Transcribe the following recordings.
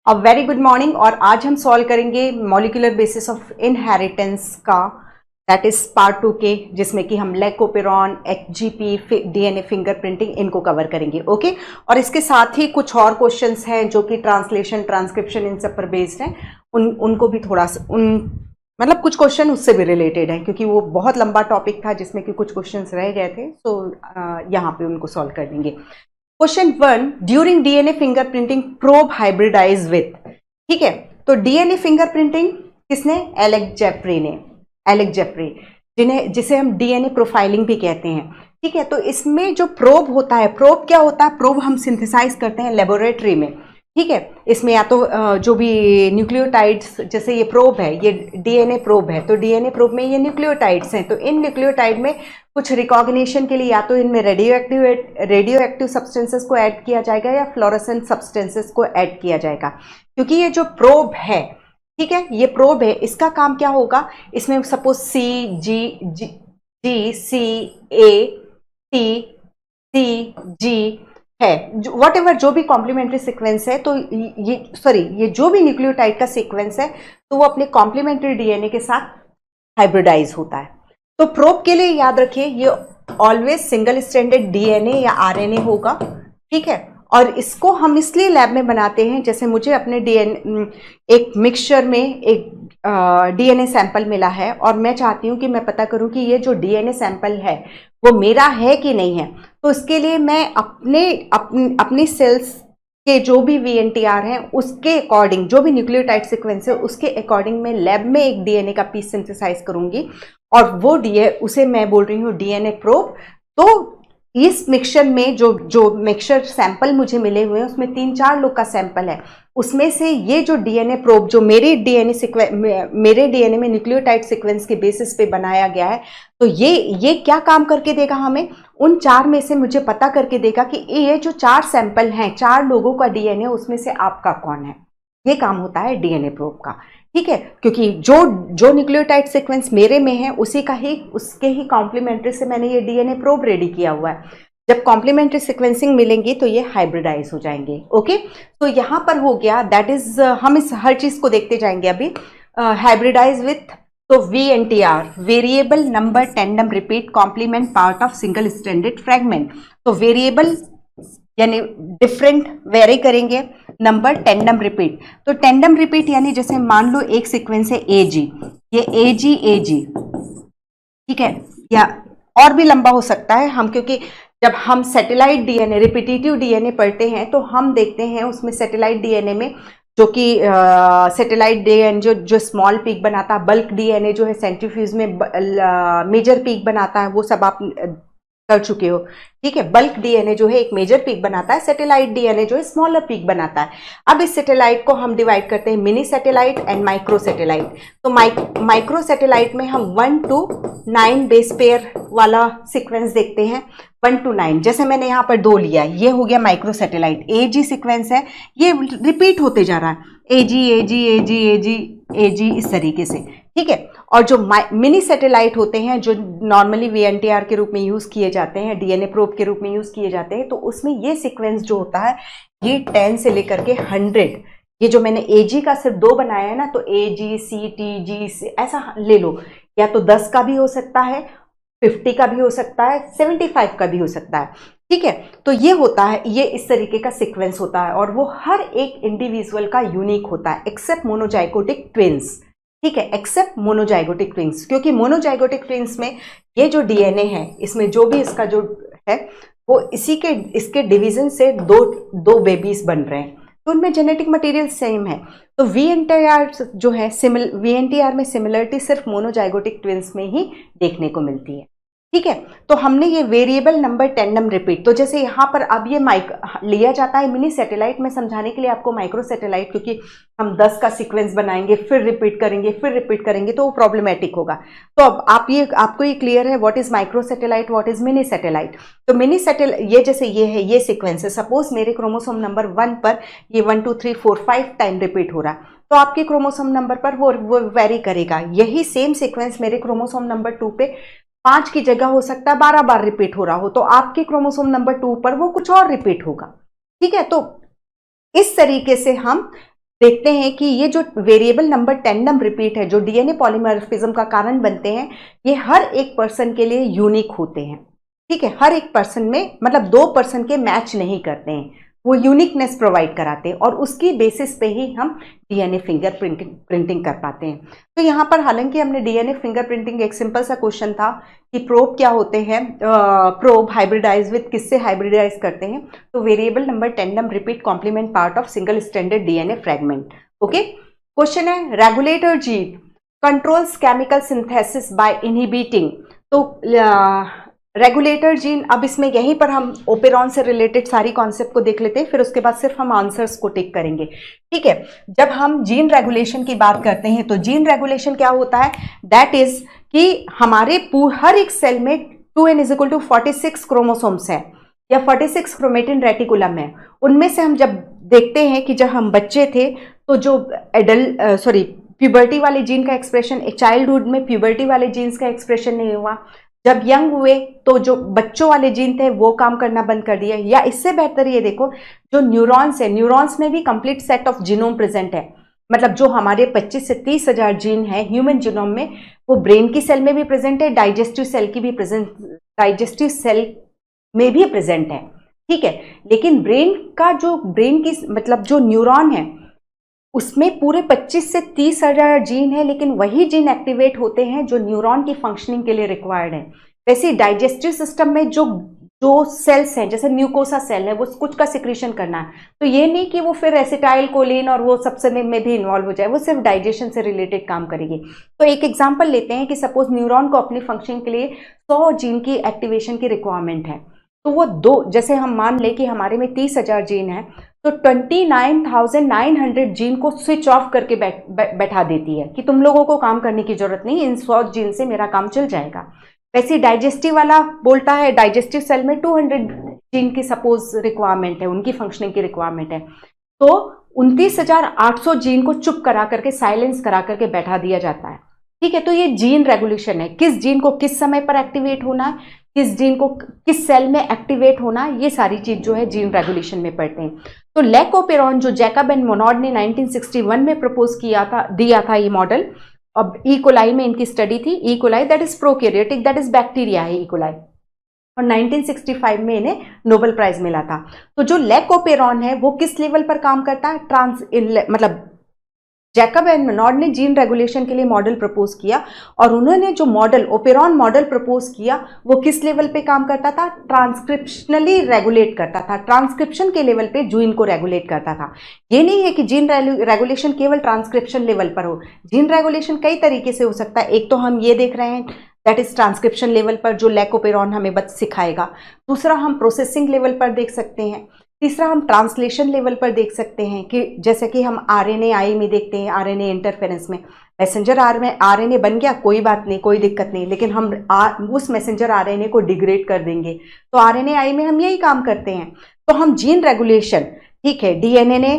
A very good morning. और आज हम सॉल्व करेंगे मॉलिक्यूलर बेसिस ऑफ इनहेरिटेंस का, दैट इज पार्ट 2 के, जिसमें कि हम लेकोपेरॉन, एचजीपी, डीएनए फिंगरप्रिंटिंग इनको कवर करेंगे। ओके और इसके साथ ही कुछ और क्वेश्चंस हैं जो कि ट्रांसलेशन, ट्रांसक्रिप्शन इन सब पर बेस्ड हैं। उनको भी थोड़ा सा मतलब कुछ क्वेश्चन उससे भी रिलेटेड है, क्योंकि वो बहुत लंबा टॉपिक था जिसमें कि कुछ क्वेश्चंस रह गए थे। सो यहाँ पे उनको सॉल्व कर देंगे। Question 1, during DNA fingerprinting probe hybridise with. ठीक है, तो डीएनए फिंगरप्रिंटिंग किसने? एलेक जेफरी, जिसे हम डीएनए प्रोफाइलिंग भी कहते हैं। ठीक है, तो इसमें जो प्रोब होता है, प्रोब क्या होता है? प्रोब हम सिंथेसाइज करते हैं लेबोरेटरी में। ठीक है, इसमें या तो जो भी न्यूक्लियोटाइड्स, जैसे ये प्रोब है, ये डीएनए प्रोब है, तो डीएनए प्रोब में ये न्यूक्लियोटाइड्स हैं, तो इन न्यूक्लियोटाइड में कुछ रिकॉग्निशन के लिए या तो इनमें रेडियो एक्टिव सब्सटेंसेस को ऐड किया जाएगा या फ्लोरोसेंट सब्सटेंसेस को ऐड किया जाएगा। क्योंकि ये जो प्रोब है, ठीक है, ये प्रोब है, इसका काम क्या होगा? इसमें सपोज CG है, वट एवर जो भी कॉम्प्लीमेंट्री सीक्वेंस है, तो ये जो भी न्यूक्लियोटाइड का सीक्वेंस है, तो वो अपने कॉम्प्लीमेंट्री डीएनए के साथ हाइब्रिडाइज होता है। तो प्रोब के लिए याद रखिए, ये ऑलवेज सिंगल स्ट्रैंडेड डीएनए या आरएनए होगा। ठीक है, और इसको हम इसलिए लैब में बनाते हैं, जैसे मुझे अपने एक मिक्सचर में एक डीएनए सैंपल मिला है और मैं चाहती हूं कि मैं पता करूं कि ये जो डीएनए सैंपल है वो मेरा है कि नहीं है। तो इसके लिए मैं अपनी सेल्स के जो भी वीएनटीआर हैं उसके अकॉर्डिंग, जो भी न्यूक्लियोटाइड सीक्वेंस है उसके अकॉर्डिंग मैं लैब में एक डीएनए का पीस सिंथेसाइज करूंगी, और वो उसे मैं बोल रही हूँ डीएनए प्रोब। तो इस मिक्सचर में जो मिक्सचर सैंपल मुझे मिले हुए हैं उसमें 3-4 लोग का सैंपल है, उसमें से ये जो डीएनए प्रोब जो मेरे डीएनए में न्यूक्लियोटाइड सीक्वेंस के बेसिस पे बनाया गया है, तो ये क्या काम करके देगा हमें? उन 4 में से मुझे पता करके देगा कि ये जो 4 सैंपल हैं, 4 लोगों का डीएनए, उसमें से आपका कौन है। ये काम होता है डीएनए प्रोब का। ठीक है, क्योंकि जो न्यूक्लियोटाइड सीक्वेंस मेरे में है उसके ही कॉम्प्लीमेंट्री से मैंने ये डीएनए प्रोब रेडी किया हुआ है। जब कॉम्प्लीमेंट्री सीक्वेंसिंग मिलेंगी तो ये हाइब्रिडाइज हो जाएंगे। ओके, तो यहां पर हो गया, दैट इज हम इस हर चीज को देखते जाएंगे अभी। हाइब्रिडाइज विथ, तो VNTR, variable number tandem repeat complement part of single stranded fragment. तो वेरिएबल यानी डिफरेंट वेरी करेंगे, नंबर टेंडम रिपीट। तो टेंडम रिपीट यानी जैसे मान लो एक सीक्वेंस है AG, ये AG, ठीक है, या और भी लंबा हो सकता है। हम क्योंकि जब हम सैटेलाइट डीएनए, रिपीटेटिव डीएनए पढ़ते हैं तो हम देखते हैं उसमें सैटेलाइट डीएनए में जो कि सैटेलाइट डीएनए जो स्मॉल पीक बनाता है, बल्क डीएनए जो है सेंट्रीफ्यूज में मेजर पीक बनाता है, वो सब आप कर चुके हो। ठीक है, बल्क डीएनए जो है एक मेजर पीक बनाता है, सैटेलाइट डीएनए जो है स्मॉलर पीक बनाता है। अब इस सैटेलाइट को हम डिवाइड करते हैं mini satellite and micro satellite. तो माइक्रो सैटेलाइट में हम 1 to 9 बेस पेयर वाला सीक्वेंस देखते हैं। 1 to 9, जैसे मैंने यहाँ पर 2 लिया, ये हो गया माइक्रो सैटेलाइट। AG सीक्वेंस है, ये रिपीट होते जा रहा है, AG इस तरीके से। ठीक है, और जो मिनी सैटेलाइट होते हैं जो नॉर्मली VNTR के रूप में यूज किए जाते हैं, डीएनए प्रोब के रूप में यूज किए जाते हैं, तो उसमें ये सीक्वेंस जो होता है ये 10 से लेकर के 100, ये जो मैंने AG का सिर्फ 2 बनाया है ना, तो AG, CTG ऐसा ले लो, या तो 10 का भी हो सकता है, 50 का भी हो सकता है, 75 का भी हो सकता है। ठीक है, तो ये होता है, ये इस तरीके का सीक्वेंस होता है, और वो हर एक इंडिविजुअल का यूनिक होता है एक्सेप्ट मोनोजाइगोटिक ट्विंस। ठीक है, एक्सेप्ट मोनोजाइगोटिक ट्विंस, क्योंकि मोनोजाइगोटिक ट्विंस में ये जो डीएनए है, इसमें जो भी इसका जो है वो इसके डिवीजन से दो बेबीज बन रहे हैं, तो उनमें जेनेटिक मटेरियल सेम है। तो VNTR जो है VNTR में सिमिलरिटी सिर्फ मोनोजाइगोटिक ट्विंस में ही देखने को मिलती है। ठीक है, तो हमने ये वेरिएबल नंबर टेंडम रिपीट, तो जैसे यहाँ पर अब ये लिया जाता है मिनी सैटेलाइट में समझाने के लिए आपको माइक्रो सैटेलाइट, क्योंकि हम 10 का सीक्वेंस बनाएंगे फिर रिपीट करेंगे तो वो प्रॉब्लमेटिक होगा। तो अब आपको ये क्लियर है what is micro satellite, what is mini satellite. तो मिनी सैटेलाइट ये जैसे ये है, ये सीक्वेंस है, सपोज मेरे क्रोमोसोम नंबर 1 पर ये 1 2 3 4 5 टाइम रिपीट हो रहा है, तो आपके क्रोमोसोम नंबर पर वो वेरी करेगा। यही सेम सीक्वेंस मेरे क्रोमोसोम नंबर 2 पे 5 की जगह हो सकता है 12 बार रिपीट हो रहा हो, तो आपके क्रोमोसोम नंबर 2 पर वो कुछ और रिपीट होगा। ठीक है, तो इस तरीके से हम देखते हैं कि ये जो वेरिएबल नंबर टेंडम रिपीट है, जो डीएनए पॉलीमॉर्फिज्म का कारण बनते हैं, ये हर एक पर्सन के लिए यूनिक होते हैं। ठीक है, हर एक पर्सन में, मतलब 2 पर्सन के मैच नहीं करते हैं, वो यूनिकनेस प्रोवाइड कराते हैं और उसकी बेसिस पे ही हम डीएनए फिंगर प्रिंटिंग कर पाते हैं। तो यहाँ पर हालांकि हमने डीएनए फिंगर प्रिंटिंग, एक सिंपल सा क्वेश्चन था कि प्रोब क्या होते हैं, प्रोब हाइब्रिडाइज विद किससे हाइब्रिडाइज करते हैं, तो variable number tandem repeat complement part of single standard DNA fragment. Okay, question है regulator gene controls chemical synthesis by inhibiting. तो रेगुलेटर जीन, अब इसमें यहीं पर हम ओपेरॉन से रिलेटेड सारी कॉन्सेप्ट को देख लेते हैं, फिर उसके बाद सिर्फ हम आंसर्स को टिक करेंगे। ठीक है, जब हम जीन रेगुलेशन की बात करते हैं तो जीन रेगुलेशन क्या होता है, दैट इज कि हमारे हर एक सेल में 2n = 46 क्रोमोसोम्स है या 46 क्रोमेटिन रेटिकुलम है। उनमें से हम जब देखते हैं कि जब हम बच्चे थे तो जो प्यूबर्टी वाले जीन का एक्सप्रेशन, चाइल्डहुड में प्यूबर्टी वाले जीन्स का एक्सप्रेशन नहीं हुआ, जब यंग हुए तो जो बच्चों वाले जीन थे वो काम करना बंद कर दिया। या इससे बेहतर ये देखो, जो न्यूरॉन्स है, न्यूरॉन्स में भी complete set of genome present है, मतलब जो हमारे 25 से 30 हजार जीन है ह्यूमन जीनोम में, वो ब्रेन की सेल में भी प्रेजेंट है, डाइजेस्टिव सेल में भी प्रेजेंट है। ठीक है, लेकिन ब्रेन की मतलब जो न्यूरॉन है उसमें पूरे 25 से 30 हजार जीन है, लेकिन वही जीन एक्टिवेट होते हैं जो न्यूरॉन की फंक्शनिंग के लिए रिक्वायर्ड है। वैसे डाइजेस्टिव सिस्टम में जो सेल्स हैं, जैसे म्यूकोसा सेल है, वो कुछ का सिक्रीशन करना है, तो ये नहीं कि वो फिर एसिटाइल कोलिन और वो सब में भी इन्वॉल्व हो जाए, वो सिर्फ डाइजेशन से रिलेटेड काम करेगी। तो एक एग्जांपल लेते हैं कि सपोज न्यूरॉन को अपनी फंक्शनिंग के लिए 100 जीन की एक्टिवेशन की रिक्वायरमेंट है, तो वो जैसे हम मान ले कि हमारे में 30,000 जीन है, तो 29,900 जीन को स्विच ऑफ करके बैठा देती है कि तुम लोगों को काम करने की जरूरत नहीं, इन 100 जीन से मेरा काम चल जाएगा। वैसे डाइजेस्टिव वाला बोलता है, डाइजेस्टिव सेल में 200 जीन की सपोज रिक्वायरमेंट है, उनकी फंक्शनिंग की रिक्वायरमेंट है, तो 29,800 जीन को चुप करा करके, साइलेंस करा करके बैठा दिया जाता है। ठीक है, तो ये जीन रेगुलेशन है, किस जीन को किस समय पर एक्टिवेट होना है, किस जीन को किस सेल में एक्टिवेट होना है, ये सारी चीज जो है जीन रेगुलेशन में पढ़ते हैं। तो लैकोपेरॉन जो जैकब एंड मोनॉड ने 1961 में प्रपोज दिया था ये मॉडल। अब ई कोलाई में इनकी स्टडी थी, ई coli that is prokaryotic, that is bacteria है ई कोलाई, और 1965 में इन्हें नोबेल प्राइज मिला था। तो जो लैकोपेरॉन है वो किस लेवल पर काम करता है, मतलब जैकब एंड मोनॉड ने जीन रेगुलेशन के लिए मॉडल प्रपोज किया, और उन्होंने जो मॉडल ओपेरॉन मॉडल प्रपोज किया वो किस लेवल पे काम करता था, ट्रांसक्रिप्शनली रेगुलेट करता था, ट्रांसक्रिप्शन के लेवल पे जीन को रेगुलेट करता था। ये नहीं है कि जीन रेगुलेशन केवल ट्रांसक्रिप्शन लेवल पर हो, जीन रेगुलेशन कई तरीके से हो सकता है। एक तो हम ये देख रहे हैं दैट इज ट्रांसक्रिप्शन लेवल पर, जो लैकोपेरॉन हमें सिखाएगा। दूसरा हम प्रोसेसिंग लेवल पर देख सकते हैं। तीसरा हम ट्रांसलेशन लेवल पर देख सकते हैं कि जैसे कि हम RNA में देखते हैं, RNA इंटरफेरेंस में मैसेंजर RNA बन गया, कोई बात नहीं, कोई दिक्कत नहीं, लेकिन हम उस मैसेंजर RNA को डिग्रेड कर देंगे, तो RNA में हम यही काम करते हैं। तो हम जीन रेगुलेशन, ठीक है, DNA ने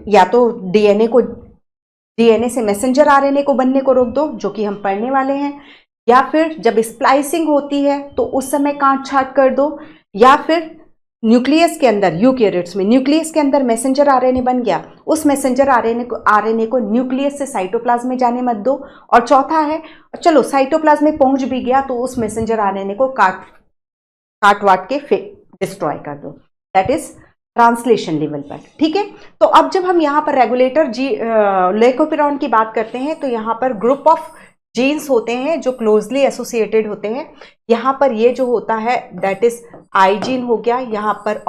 या तो DNA से मैसेंजर RNA को बनने को रोक दो, जो कि हम पढ़ने वाले हैं, या फिर जब स्प्लाइसिंग होती है तो उस समय काट छाट कर दो, या फिर न्यूक्लियस के अंदर, यूकैरियोट्स में न्यूक्लियस के अंदर मैसेंजर RNA बन गया, उस मैसेंजर RNA को न्यूक्लियस से साइटोप्लाज्म में जाने मत दो। और चौथा है, चलो साइटोप्लाज्म में पहुंच भी गया तो उस मैसेंजर RNA को काट वाट के डिस्ट्रॉय कर दो, दैट इज ट्रांसलेशन लेवल पर। ठीक है, तो अब जब हम यहाँ पर रेगुलेटर लैकोपेरॉन की बात करते हैं तो यहाँ पर ग्रुप ऑफ जीन्स होते हैं जो क्लोजली एसोसिएटेड होते हैं। यहाँ पर ये जो होता है दैट इज आई जीन हो गया, यहाँ पर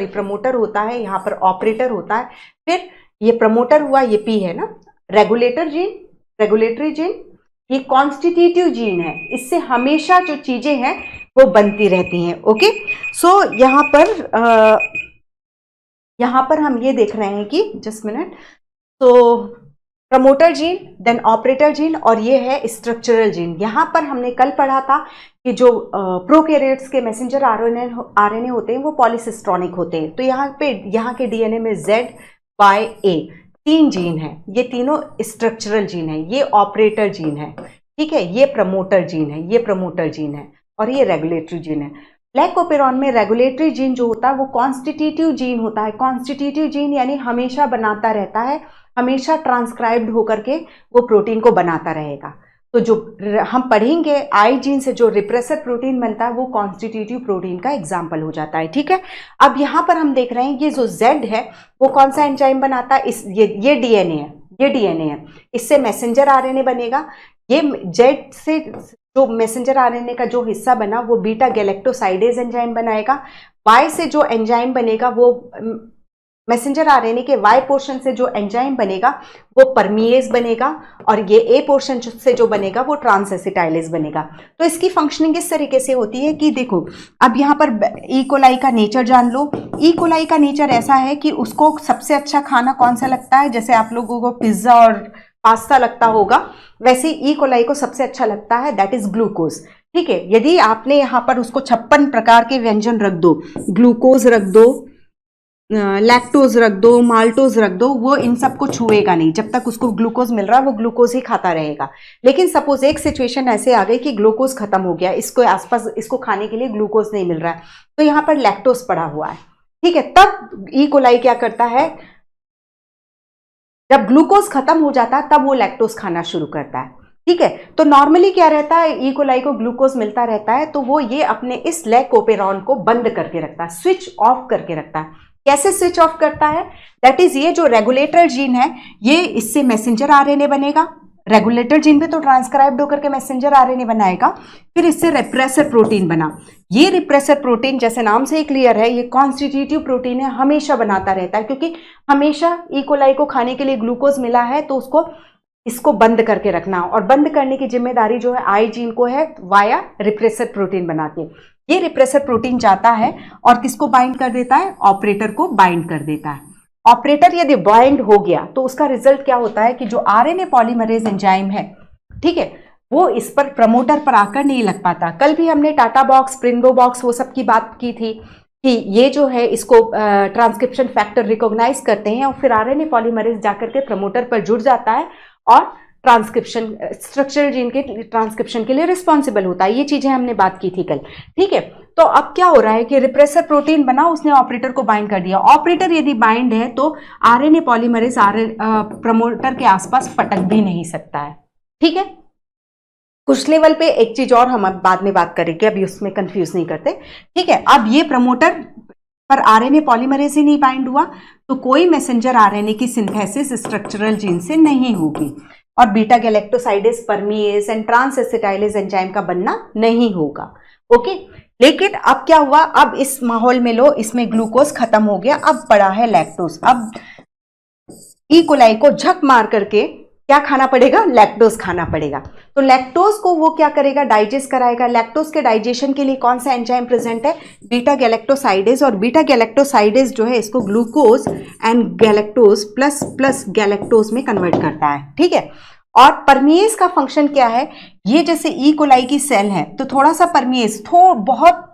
प्रमोटर होता है, यहाँ पर ऑपरेटर होता है, फिर ये प्रमोटर हुआ, ये P है ना, रेगुलेटरी जीन, ये कॉन्स्टिट्यूटिव जीन है, इससे हमेशा जो चीजें हैं वो बनती रहती हैं। ओके, सो यहाँ पर हम ये देख रहे हैं कि जस्ट मिनट, तो promoter gene, then operator gene, और ये है स्ट्रक्चरल जीन। यहाँ पर हमने कल पढ़ा था कि जो प्रोकैरियोट्स के मैसेंजर RNA होते हैं वो पॉलीसिस्ट्रॉनिक होते हैं। तो यहाँ के DNA में Z, Y, A 3 जीन है, ये तीनों स्ट्रक्चरल जीन है, ये ऑपरेटर जीन है, ठीक है, ये प्रमोटर जीन है, ये प्रमोटर जीन है, और ये रेगुलेटरी जीन है। लैकोपेरॉन में रेगुलेटरी जीन जो होता है वो कॉन्स्टिट्यूटिव जीन होता है। कॉन्स्टिट्यूटिव जीन यानी हमेशा बनाता रहता है, हमेशा ट्रांसक्राइब्ड होकर के वो प्रोटीन को बनाता रहेगा। तो जो हम पढ़ेंगे आई जीन से जो रिप्रेसर प्रोटीन बनता है वो कॉन्स्टिट्यूटिव प्रोटीन का एग्जाम्पल हो जाता है। ठीक है, अब यहाँ पर हम देख रहे हैं ये जो Z है वो कौन सा एंजाइम बनाता है, ये डीएनए है, ये डीएनए है, इससे मैसेंजर आरएनए बनेगा। ये Z से जो मैसेंजर आरएनए का जो हिस्सा बना वो बीटा गैलेक्टोसाइडेज एंजाइम बनाएगा। Y से जो एंजाइम बनेगा वो मैसेंजर आरएनए के Y पोर्शन से जो एंजाइम बनेगा वो परमिएज बनेगा, और ये A पोर्शन से जो बनेगा वो ट्रांसएसिटाइलेज बनेगा। तो इसकी फंक्शनिंग इस तरीके से होती है कि देखो, अब यहाँ पर ई कोलाई का नेचर जान लो। ई कोलाई का नेचर ऐसा है कि उसको सबसे अच्छा खाना कौन सा लगता है, जैसे आप लोगों को पिज्जा और पास्ता लगता होगा, वैसे ई कोलाई को सबसे अच्छा लगता है दैट इज ग्लूकोज। ठीक है, यदि आपने यहाँ पर उसको 56 प्रकार के व्यंजन रख दो, ग्लूकोज रख दो, लैक्टोज रख दो, माल्टोज रख दो, वो इन सबको छुएगा नहीं। जब तक उसको ग्लूकोज मिल रहा है वो ग्लूकोज ही खाता रहेगा। लेकिन सपोज एक सिचुएशन ऐसे आ गई कि ग्लूकोज खत्म हो गया, इसको आसपास इसको खाने के लिए ग्लूकोज नहीं मिल रहा है, तो यहाँ पर लैक्टोज पड़ा हुआ है। ठीक है, तब ई कोलाई क्या करता है, जब ग्लूकोज खत्म हो जाता है तब वो लैक्टोज खाना शुरू करता है। ठीक है, तो नॉर्मली क्या रहता है, ई कोलाई को ग्लूकोज मिलता रहता है तो वो ये अपने इस लैकोपेरॉन को बंद करके रखता है, स्विच ऑफ करके रखता है। कैसे स्विच ऑफ करता है, दैट इज ये जो रेगुलेटर जीन है ये इससे मैसेंजर आरएनए बनेगा, रेगुलेटर जीन पे तो ट्रांसक्राइब्ड होकर के मैसेंजर आरएनए बनाएगा, फिर इससे रिप्रेसर प्रोटीन बना। ये रिप्रेसर प्रोटीन जैसे नाम से ही क्लियर है, ये कॉन्स्टिट्यूटिव प्रोटीन है, हमेशा बनाता रहता है, क्योंकि हमेशा ई कोलाई को खाने के लिए ग्लूकोज मिला है तो उसको इसको बंद करके रखना, और बंद करने की जिम्मेदारी जो है आई जीन को है वाया रिप्रेसर प्रोटीन बना के। ये रिप्रेसर प्रोटीन जाता है और किसको बाइंड कर देता है, ऑपरेटर को बाइंड कर देता है। ऑपरेटर यदि बाइंड हो गया तो उसका रिजल्ट क्या होता है कि जो आरएनए पॉलीमरेज एंजाइम है, ठीक है, वो इस पर प्रमोटर पर आकर नहीं लग पाता। कल भी हमने टाटा बॉक्स, प्रिंगो बॉक्स वो सब की बात की थी कि ये जो है इसको ट्रांसक्रिप्शन फैक्टर रिकॉग्नाइज करते हैं और फिर आरएनए पॉलीमरेज जाकर के प्रमोटर पर जुड़ जाता है और ट्रांसक्रिप्शन स्ट्रक्चरल जीन के ट्रांसक्रिप्शन के लिए रिस्पॉन्सिबल होता है। ये चीजें हमने बात की थी कल। ठीक है, तो अब क्या हो रहा है कि रिप्रेसर प्रोटीन बना, उसने ऑपरेटर को बाइंड कर दिया। ऑपरेटर यदि बाइंड है तो आरएनए पॉलीमरेज प्रमोटर के आसपास फटक भी नहीं सकता है। ठीक है, कुछ लेवल पे एक चीज और हम अब बाद में बात करेंगे, अभी उसमें कंफ्यूज नहीं करते। ठीक है, अब ये प्रमोटर पर आरएनए पॉलीमरेज ही नहीं बाइंड हुआ तो कोई मैसेंजर आरएनए की सिंथेसिस स्ट्रक्चरल जीन से नहीं होगी और beta galactosidase, परमिएज and transacetylase enzyme का बनना नहीं होगा। ओके, लेकिन अब क्या हुआ, अब इस माहौल में लो, इसमें ग्लूकोज खत्म हो गया, अब पड़ा है लैक्टोज। अब ई कोलाई को झक मार करके क्या खाना पड़ेगा, लैक्टोज खाना पड़ेगा। तो लैक्टोज को वो क्या करेगा, डाइजेस्ट कराएगा। लैक्टोज के डाइजेशन के लिए कौन सा एंजाइम प्रेजेंट है, बीटा गैलेक्टोसाइडेज, और बीटा गैलेक्टोसाइडेज जो है इसको glucose and galactose plus plus galactose में कन्वर्ट करता है। ठीक है, और परमिएज का फंक्शन क्या है, ये जैसे ई कोलाई की सेल है तो थोड़ा सा परमिएज बहुत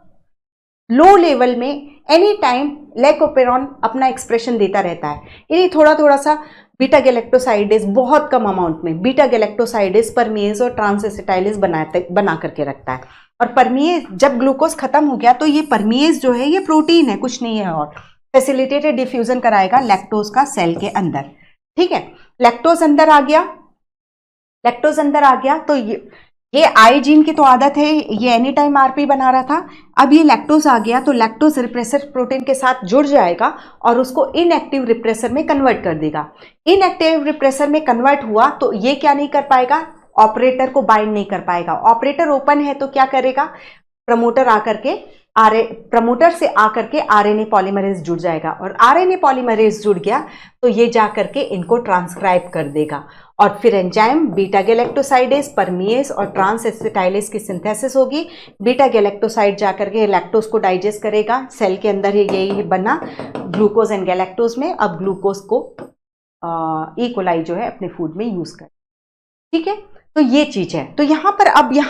लो लेवल में एनी टाइम लैकोपेरॉन अपना एक्सप्रेशन देता रहता है, यानी थोड़ा थोड़ा सा बीटा गैलेक्टोसाइडेज बहुत कम अमाउंट में बीटा गैलेक्टोसाइडेज, परमिएज और ट्रांसएसिटाइलेज बना करके रखता है। और परमिएज जब ग्लूकोज खत्म हो गया तो ये परमिएज जो है ये प्रोटीन है, कुछ नहीं है, और फैसिलिटेटेड डिफ्यूजन कराएगा लैक्टोज का सेल के अंदर। ठीक है, लैक्टोज अंदर आ गया, लैक्टोज अंदर आ गया तो ये आई जीन की तो आदत है, ये एनी टाइम आरपी बना रहा था। अब ये लैक्टोज आ गया तो लैक्टोज रिप्रेसर प्रोटीन के साथ जुड़ जाएगा और उसको इनएक्टिव रिप्रेसर में कन्वर्ट कर देगा। इनएक्टिव रिप्रेसर में कन्वर्ट हुआ तो ये क्या नहीं कर पाएगा, ऑपरेटर को बाइंड नहीं कर पाएगा। ऑपरेटर ओपन है तो क्या करेगा, प्रमोटर आकर के प्रमोटर से आकर के आरएनए पॉलीमरेज जुड़ जाएगा, और आरएनए पॉलीमरेज जुड़ गया तो ये जाकर के इनको ट्रांसक्राइब कर देगा, और फिर एंजाइम बीटा गैलेक्टोसाइडेज, परमिएज और ट्रांसएसिटाइलेज की सिंथेसिस होगी। बीटा गैलेक्टोसाइड जाकर के लैक्टोज को डाइजेस्ट करेगा, सेल के अंदर ही यही बना ग्लूकोज एंड गैलेक्टोज में। अब ग्लूकोज को ई कोलाई जो है अपने फूड में यूज कर। ठीक है, तो ये चीज है। तो यहाँ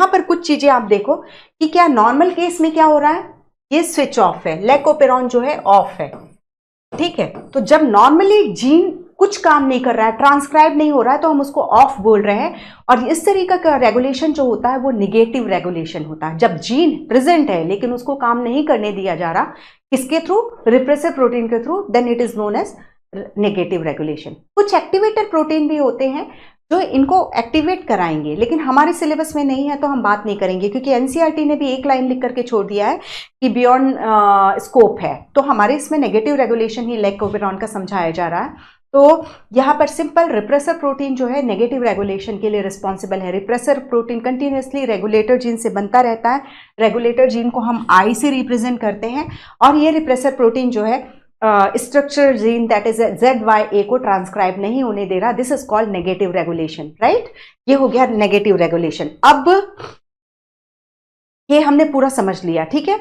पर कुछ चीजें आप देखो कि क्या नॉर्मल केस में क्या हो रहा है, ये स्विच ऑफ है, लैकोपेरॉन जो है ऑफ है। ठीक है, तो जब नॉर्मली जीन कुछ काम नहीं कर रहा है, ट्रांसक्राइब नहीं हो रहा है, तो हम उसको ऑफ बोल रहे हैं। और इस तरीके का रेगुलेशन जो होता है वो निगेटिव रेगुलेशन होता है। जब जीन प्रेजेंट है लेकिन उसको काम नहीं करने दिया जा रहा, किसके थ्रू? रिप्रेसिव प्रोटीन के through, then it is known as negative regulation. कुछ एक्टिवेटर प्रोटीन भी होते हैं जो इनको एक्टिवेट कराएंगे, लेकिन हमारे सिलेबस में नहीं है तो हम बात नहीं करेंगे, क्योंकि एनसीईआरटी ने भी एक लाइन लिख करके छोड़ दिया है कि बियॉन्ड स्कोप है। तो हमारे इसमें नेगेटिव रेगुलेशन ही लेकोपेरॉन का समझाया जा रहा है। तो यहाँ पर सिंपल रिप्रेसर प्रोटीन जो है नेगेटिव रेगुलेशन के लिए रिस्पॉन्सिबल है। Repressor protein continuously regulator gene से बनता रहता है। रेगुलेटर जीन को हम आई से रिप्रेजेंट करते हैं, और ये रिप्रेसर प्रोटीन जो है structure gene that is ZYA को ट्रांसक्राइब नहीं होने दे रहा। This is called negative regulation, right. ये हो गया नेगेटिव रेगुलेशन। अब ये हमने पूरा समझ लिया, ठीक है।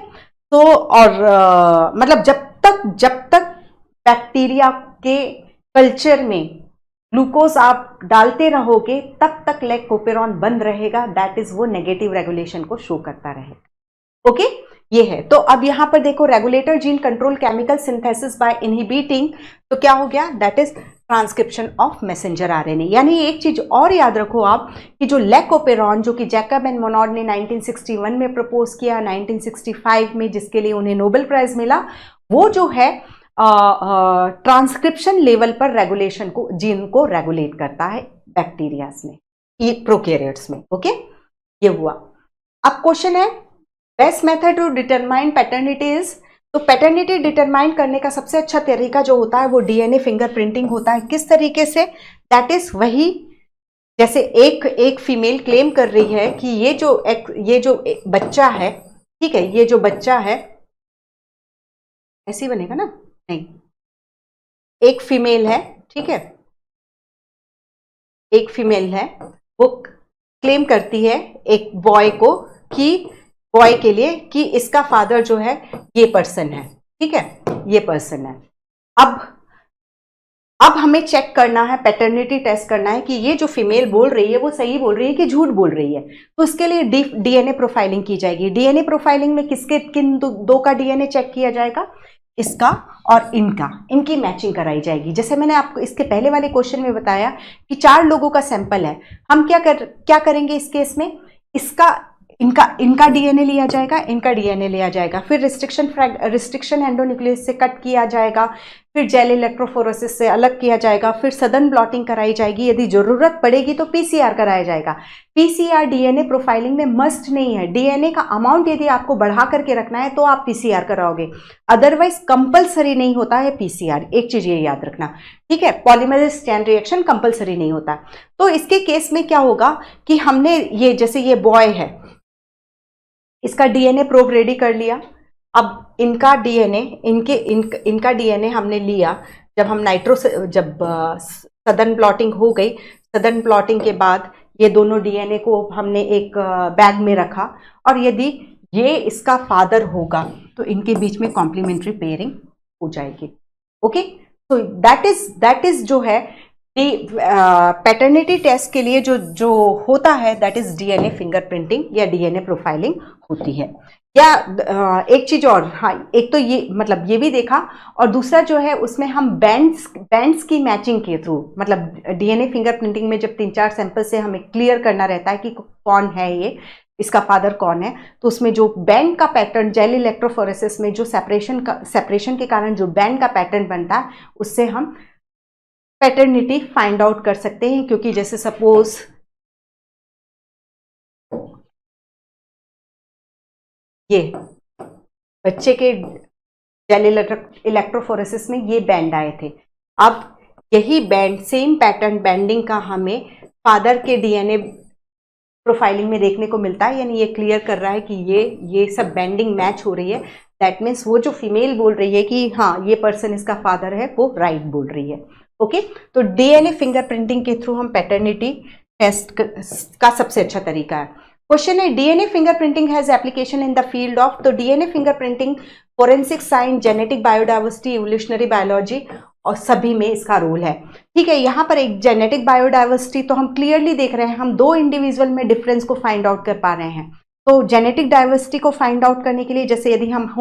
तो और मतलब जब तक बैक्टीरिया के कल्चर में ग्लूकोज आप डालते रहोगे तब तक लेकोपेरॉन बंद रहेगा, दैट इज वो नेगेटिव रेगुलेशन को शो करता रहेगा। ओके, ये है। तो अब यहां पर देखो, regulator gene control chemical synthesis by inhibiting, तो क्या हो गया? That is transcription of messenger RNA. यानी एक चीज और याद रखो आप कि जो लेकोपेरॉन, जो कि जैकब एंड मोनॉड ने 1961 में प्रपोज किया, 1965 में जिसके लिए उन्हें नोबेल प्राइज मिला, वो जो है ट्रांसक्रिप्शन लेवल पर रेगुलेशन को, जीन को रेगुलेट करता है बैक्टीरियाज में, प्रोकैरियोट्स में। ओके, ये हुआ। अब क्वेश्चन है best method to determine paternity is, तो पैटर्निटी डिटरमाइन करने का सबसे अच्छा तरीका जो होता है वो डीएनए फिंगरप्रिंटिंग होता है। किस तरीके से? दैट इज वही, जैसे एक फीमेल क्लेम कर रही है कि ये जो बच्चा है, ठीक है, ये जो बच्चा है, ऐसे ही बनेगा ना? नहीं, एक फीमेल है, ठीक है, एक फीमेल है, वो क्लेम करती है एक बॉय को, कि बॉय के लिए, कि इसका फादर जो है ये पर्सन है, ठीक है, ये पर्सन है। अब हमें चेक करना है, पैटर्निटी टेस्ट करना है कि ये जो फीमेल बोल रही है वो सही बोल रही है कि झूठ बोल रही है। तो इसके लिए डीएनए प्रोफाइलिंग की जाएगी। डीएनए प्रोफाइलिंग में किन दो का डीएनए चेक किया जाएगा? इसका और इनका, इनकी मैचिंग कराई जाएगी। जैसे मैंने आपको इसके पहले वाले क्वेश्चन में बताया कि 4 लोगों का सैंपल है, हम क्या करेंगे इस केस में? इनका डीएनए लिया जाएगा, इनका डीएनए लिया जाएगा, फिर रिस्ट्रिक्शन एंडोन्यूक्लियस से कट किया जाएगा, फिर जेल इलेक्ट्रोफोरेसिस से अलग किया जाएगा, फिर सदर्न ब्लॉटिंग कराई जाएगी, यदि जरूरत पड़ेगी तो पीसीआर कराया जाएगा। पीसीआर डीएनए प्रोफाइलिंग में मस्ट नहीं है। डीएनए का अमाउंट यदि आपको बढ़ा करके रखना है तो आप पीसीआर कराओगे, अदरवाइज कंपलसरी नहीं होता है पीसीआर। एक चीज ये याद रखना, ठीक है, पॉलीमरेज चेन रिएक्शन कंपलसरी नहीं होता। तो इसके केस में क्या होगा कि हमने ये, जैसे ये बॉय है, इसका डीएनए प्रोब रेडी कर लिया। अब इनका डीएनए, इनका डीएनए हमने लिया। जब हम जब सदर्न प्लॉटिंग हो गई, सदर्न प्लॉटिंग के बाद ये दोनों डीएनए को हमने एक बैग में रखा, और यदि ये इसका फादर होगा तो इनके बीच में कॉम्प्लीमेंट्री पेयरिंग हो जाएगी। ओके, तो दैट इज जो है पैटर्निटी टेस्ट के लिए जो होता है, दैट इज डीएनए फिंगरप्रिंटिंग या डीएनए प्रोफाइलिंग होती है। या एक चीज और, हाँ, एक तो ये मतलब ये भी देखा, और दूसरा जो है उसमें हम बैंड्स की मैचिंग के थ्रू, मतलब डीएनए फिंगरप्रिंटिंग में जब 3-4 सैंपल से हमें क्लियर करना रहता है कि कौन है ये, इसका फादर कौन है, तो उसमें जो बैंड का पैटर्न, जेल इलेक्ट्रोफोरेसिस में जो सेपरेशन के कारण जो बैंड का पैटर्न बनता है, उससे हम पैटर्निटी फाइंड आउट कर सकते हैं। क्योंकि जैसे सपोज ये बच्चे के जेल इलेक्ट्रोफोरेसिस में ये बैंड आए थे, अब यही बैंड, सेम पैटर्न बैंडिंग का हमें फादर के डीएनए प्रोफाइलिंग में देखने को मिलता है। यानी ये क्लियर कर रहा है कि ये सब बैंडिंग मैच हो रही है। दैट मीन्स वो जो फीमेल बोल रही है कि हाँ ये पर्सन इसका फादर है, वो राइट बोल रही है। ओके, तो डीएनए फिंगरप्रिंटिंग के थ्रू हम पैटर्निटी टेस्ट का सबसे अच्छा तरीका है। क्वेश्चन है, DNA fingerprinting has application in the field of, तो DNA fingerprinting forensic science, genetic biodiversity, evolutionary biology और सभी में इसका रोल है। ठीक है, यहाँ पर एक जेनेटिक बायोडाइवर्सिटी तो हम क्लियरली देख रहे हैं, हम 2 इंडिविजुअल में डिफरेंस को फाइंड आउट कर पा रहे हैं। तो जेनेटिक डाइवर्सिटी को फाइंड आउट करने के लिए, जैसे यदि हम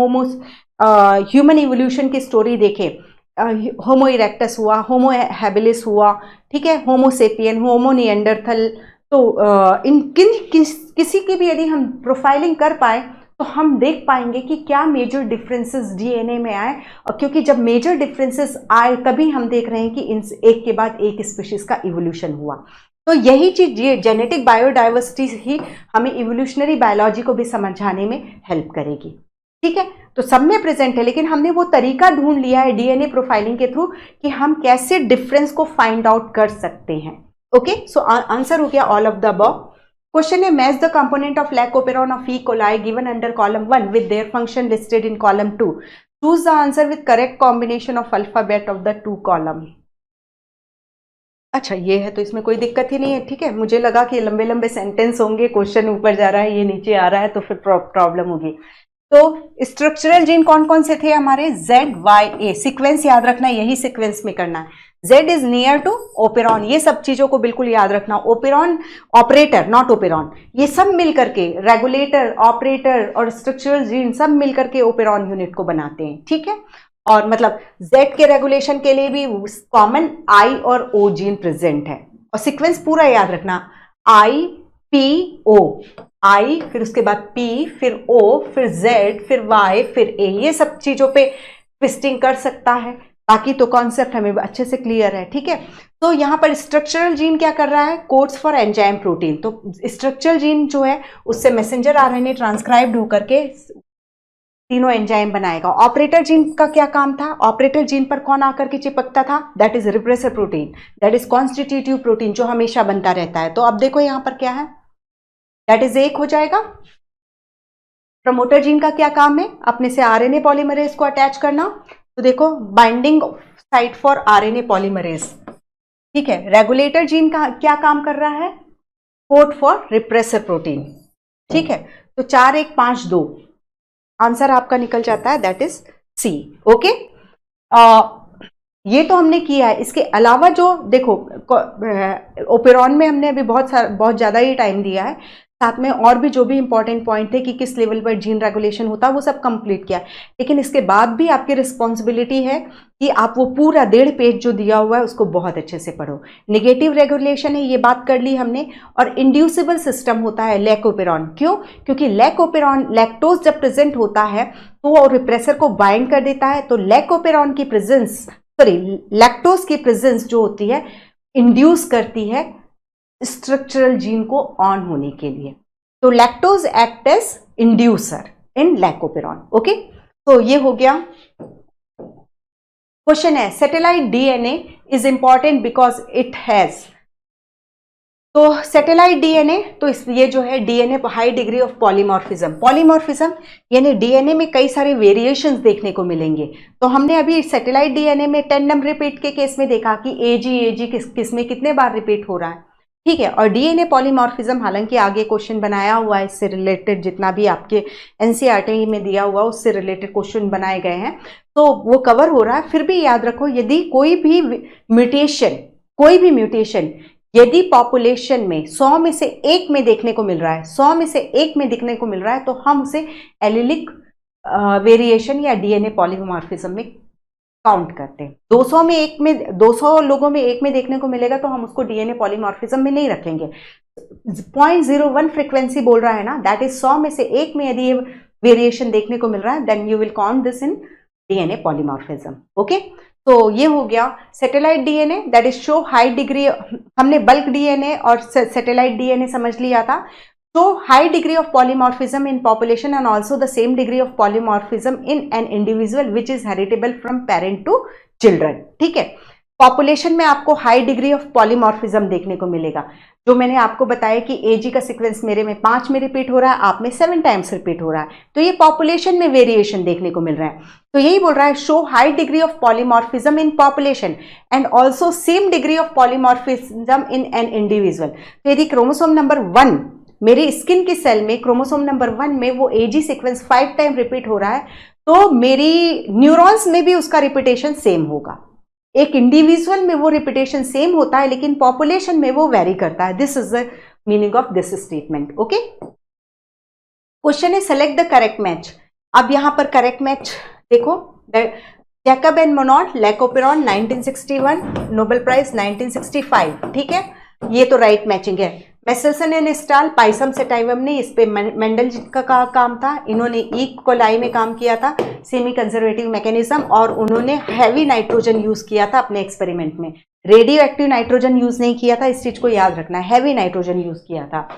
ह्यूमन इवोल्यूशन की स्टोरी देखें, होमो इरेक्टस हुआ, होमो हैबिलिस हुआ, ठीक है, होमो सेपियन, होमो निएंडरथल। तो इन किसी की भी यदि हम प्रोफाइलिंग कर पाए तो हम देख पाएंगे कि क्या मेजर डिफरेंसेस डीएनए में आए, और क्योंकि जब मेजर डिफरेंसेस आए तभी हम देख रहे हैं कि इन एक के बाद एक स्पीशीज का इवोल्यूशन हुआ। तो यही चीज, ये जेनेटिक बायोडाइवर्सिटी ही हमें इवोल्यूशनरी बायोलॉजी को भी समझाने में हेल्प करेगी। ठीक है, तो सब में प्रेजेंट है, लेकिन हमने वो तरीका ढूंढ लिया है डीएनए प्रोफाइलिंग के थ्रू कि हम कैसे डिफरेंस को फाइंड आउट कर सकते हैं। ओके, सो आंसर हो गया all of the above. Question है match the component of lac operon of E coli given under column 1 with their function listed in column 2। Choose the answer with correct combination of alphabet of the 2 column. अच्छा, ये है तो इसमें कोई दिक्कत ही नहीं है। ठीक है, मुझे लगा कि लंबे लंबे सेंटेंस होंगे, क्वेश्चन ऊपर जा रहा है, ये नीचे आ रहा है, तो फिर प्रॉब्लम होगी। तो स्ट्रक्चरल जीन कौन कौन से थे हमारे? ZYA, सीक्वेंस याद रखना, यही सीक्वेंस में करना है। Z is near to operon, ये सब चीजों को बिल्कुल याद रखना। ओपेरॉन ऑपरेटर, नॉट ओपेरॉन, ये सब मिल करके रेगुलेटर, ऑपरेटर और स्ट्रक्चरल जीन सब मिल करके ओपेरॉन यूनिट को बनाते हैं। ठीक है, और मतलब Z के रेगुलेशन के लिए भी कॉमन I और O जीन प्रेजेंट है। और सीक्वेंस पूरा याद रखना, IPO, I फिर उसके बाद P फिर O फिर Z फिर Y फिर A, ये सब चीजों पे ट्विस्टिंग कर सकता है, बाकी तो कॉन्सेप्ट हमें अच्छे से क्लियर है। ठीक है, तो यहां पर स्ट्रक्चरल जीन क्या कर रहा है? Codes for enzyme protein. तो स्ट्रक्चरल जीन जो है उससे मैसेंजर आरएनए ट्रांसक्राइब्ड होकर के तीनों एंजाइम बनाएगा। ऑपरेटर जीन का क्या काम था? ऑपरेटर जीन पर कौन आकर के चिपकता था? That is repressor protein, that is constitutive protein, जो हमेशा बनता रहता है। तो अब देखो यहां पर क्या है, दैट इज एक हो जाएगा। प्रमोटर जीन का क्या काम है? अपने से आरएनए पॉलीमरेज को अटैच करना। तो देखो, binding site for RNA polymerase. ठीक है, रेगुलेटर जीन का क्या काम कर रहा है? Code for repressor protein. ठीक है, तो 4 1 5 2 आंसर आपका निकल जाता है, दैट इज सी। ओके, ये तो हमने किया है। इसके अलावा जो देखो, ओपेरॉन में हमने अभी बहुत ज्यादा ही टाइम दिया है, साथ में और भी जो भी इंपॉर्टेंट पॉइंट थे कि किस लेवल पर जीन रेगुलेशन होता है वो सब कंप्लीट किया। लेकिन इसके बाद भी आपकी रिस्पॉन्सिबिलिटी है कि आप वो पूरा 1.5 पेज जो दिया हुआ है उसको बहुत अच्छे से पढ़ो। नेगेटिव रेगुलेशन है, ये बात कर ली हमने। और इंड्यूसिबल सिस्टम होता है लैकोपेरॉन। क्यों? क्योंकि लैकोपेरॉन, लैक्टोज जब प्रेजेंट होता है तो वो रिप्रेसर को बाइंड कर देता है। तो लैकोपेरॉन की प्रेजेंस, सॉरी, लैक्टोज की प्रेजेंस जो होती है इंड्यूस करती है स्ट्रक्चरल जीन को ऑन होने के लिए। तो लैक्टोज एक्ट एज इंड्यूसर इन लैकोपेरॉन। ओके, तो ये हो गया। क्वेश्चन है satellite DNA is important because it has. तो सैटेलाइट डीएनए, तो ये जो है DNA high degree of polymorphism. Polymorphism यानी डीएनए में कई सारे वेरिएशंस देखने को मिलेंगे। तो हमने अभी सैटेलाइट डीएनए में टेंडम रिपीट के केस में देखा कि एजी किस में कितने बार रिपीट हो रहा है। ठीक है, और डीएनए पॉलीमॉर्फिज्म, हालांकि आगे क्वेश्चन बनाया हुआ है इससे रिलेटेड, जितना भी आपके एनसीईआरटी में दिया हुआ उससे रिलेटेड क्वेश्चन बनाए गए हैं, तो वो कवर हो रहा है। फिर भी याद रखो, यदि कोई भी म्यूटेशन यदि पॉपुलेशन में 100 में से 1 में देखने को मिल रहा है, 100 में से 1 में दिखने को मिल रहा है, तो हम उसे एलिलिक वेरिएशन या डीएनए पॉलीमॉर्फिज्म में काउंट करते हैं। 200 लोगों में 1 में देखने को मिलेगा तो हम उसको डीएनए पॉलीमॉर्फिज्म में नहीं रखेंगे। 0.01 फ्रीक्वेंसी बोल रहा है ना, दैट इज 100 में से 1 में यदि ये वेरिएशन देखने को मिल रहा है, then you will count this in DNA polymorphism. Okay, तो ये हो गया satellite DNA, that is show high degree. हमने बल्क डीएनए और सैटेलाइट डीएनए समझ लिया था। So high degree of polymorphism in population and also the same degree of polymorphism in an individual which is heritable from parent to children. ठीक है, population में आपको high degree of polymorphism देखने को मिलेगा। जो मैंने आपको बताया कि एजी का सीक्वेंस मेरे में 5 में रिपीट हो रहा है, आप में 7 टाइम्स रिपीट हो रहा है, तो ये पॉपुलेशन में वेरिएशन देखने को मिल रहा है। तो यही बोल रहा है show high degree of polymorphism in population and also same degree of polymorphism in an individual. तो यदि क्रोमोसोम नंबर 1 मेरी स्किन की सेल में, क्रोमोसोम नंबर 1 में वो एजी सीक्वेंस 5 टाइम रिपीट हो रहा है, तो मेरी न्यूरॉन्स में भी उसका रिपीटेशन सेम होगा। एक इंडिविजुअल में वो रिपीटेशन सेम होता है, लेकिन पॉपुलेशन में वो वेरी करता है। This is the meaning of this statement. Okay, question है सेलेक्ट द करेक्ट मैच। अब यहां पर करेक्ट मैच देखो, Jacob and Monod, lac operon 1961, Nobel prize 1965, ठीक है, ये तो राइट मैचिंग है। Meselson and Stahl, Pisum sativum ने, इस पे मेंडल का काम था, इन्होंने ई कोलाई में काम किया था, सेमी कंजर्वेटिव मैकेनिज्म, और उन्होंने हैवी नाइट्रोजन यूज किया था अपने एक्सपेरिमेंट में, रेडियो एक्टिव नाइट्रोजन यूज नहीं किया था, इस चीज को याद रखना है, हैवी नाइट्रोजन यूज किया था।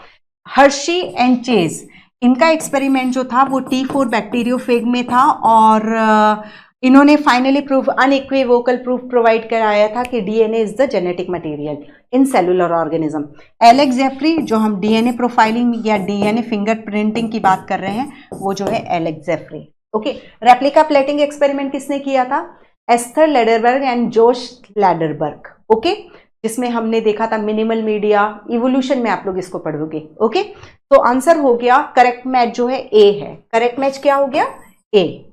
हर्शी एंड चेज, इनका एक्सपेरिमेंट जो था वो T4 बैक्टीरियोफेग में था, और इन्होंने finally proof, unequivocal proof provide कराया था कि DNA is the genetic material in cellular organism. Alex Jeffrey, जो हम डीएनए प्रोफाइलिंग या डीएनए फिंगरप्रिंटिंग की बात कर रहे हैं, वो जो है Alex Jeffrey. Okay, replica plating experiment किसने किया था? एस्थर लैडरबर्ग एंड जोश लैडरबर्ग। ओके, जिसमें हमने देखा था मिनिमल मीडिया, इवोल्यूशन में आप लोग इसको पढ़ोगे। ओके, तो आंसर हो गया, करेक्ट मैच जो है ए है। करेक्ट मैच क्या हो गया? ए।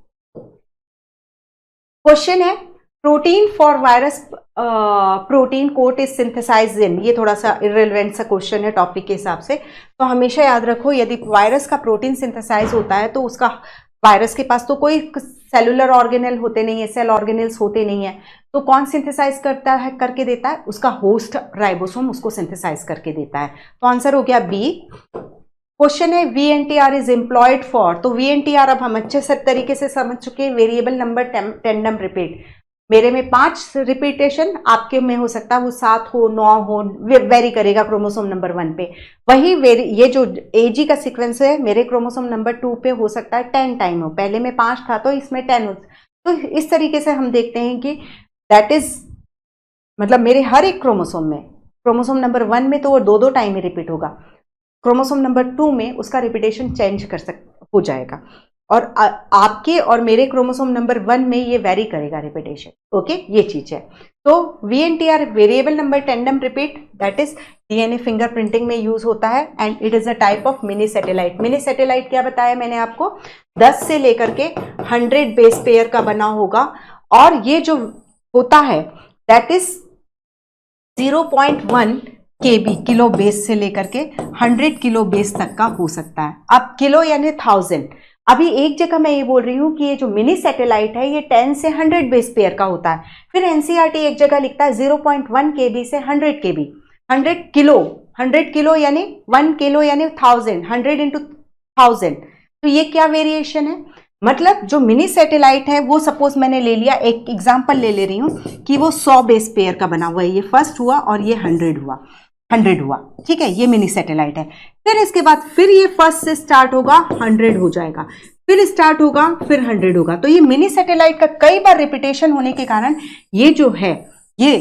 क्वेश्चन है, protein for virus protein coat is synthesized in, ये थोड़ा सा इररिलेवेंट सा क्वेश्चन है टॉपिक के हिसाब से, तो हमेशा याद रखो यदि वायरस का प्रोटीन सिंथेसाइज होता है तो उसका, वायरस के पास तो कोई सेलुलर ऑर्गेनेल होते नहीं है, सेल ऑर्गेनेल्स होते नहीं है, तो कौन सिंथेसाइज करता है, करके देता है? उसका होस्ट राइबोसोम उसको सिंथेसाइज करके देता है। तो आंसर हो गया बी। क्वेश्चन है, VNTR इज एम्प्लॉयड फॉर, तो VNTR अब हम अच्छे से तरीके से समझ चुके, वेरिएबल नंबर टेंडम रिपीट। मेरे में 5 रिपीटेशन, आपके में हो सकता है वो 7 हो, 9 हो, वेरी करेगा क्रोमोसोम नंबर 1 पे। वही ये जो AG का सीक्वेंस है, मेरे क्रोमोसोम नंबर 2 पे हो सकता है 10 टाइम हो, पहले में 5 था तो इसमें 10 हो। तो इस तरीके से हम देखते हैं कि दैट इज, मतलब मेरे हर एक क्रोमोसोम में, क्रोमोसोम नंबर 1 में तो वो 2-2 टाइम ही रिपीट होगा, क्रोमोसोम नंबर 2 में उसका रिपीटेशन चेंज हो जाएगा, और आपके और मेरे क्रोमोसोम नंबर 1 में ये वेरी करेगा रिपीटेशन। ओके, ये चीज है। तो VNTR variable number tandem repeat, that is DNA fingerprinting में यूज होता है, and it is a type of mini satellite. Mini satellite क्या बताया मैंने आपको? 10 से लेकर के 100 बेस पेयर का बना होगा, और ये जो होता है that is 0.1 KB, kilo base से लेकर के 100 किलो बेस तक का हो सकता है। अब किलो यानी 1000, अभी एक जगह मैं ये बोल रही हूं कि ये जो मिनी सैटेलाइट है ये 10 से 100 बेस पेयर का होता है। फिर NCERT एक जगह लिखता है 0.1 KB से 100 KB, 100 किलो यानी 1 किलो यानी 1000, 100 into 1000, तो ये क्या वेरिएशन है? मतलब जो मिनी सैटेलाइट है वो, सपोज मैंने ले लिया, एक एग्जांपल ले रही हूं कि वो 100 बेस पेयर का बना हुआ है, ये फर्स्ट हुआ और ये 100 हुआ, ठीक है, ये मिनी सैटेलाइट है। फिर इसके बाद फिर ये फर्स्ट से स्टार्ट होगा, 100 हो जाएगा, फिर स्टार्ट होगा, फिर 100 होगा। तो ये मिनी सैटेलाइट का कई बार रिपीटेशन होने के कारण ये जो है, ये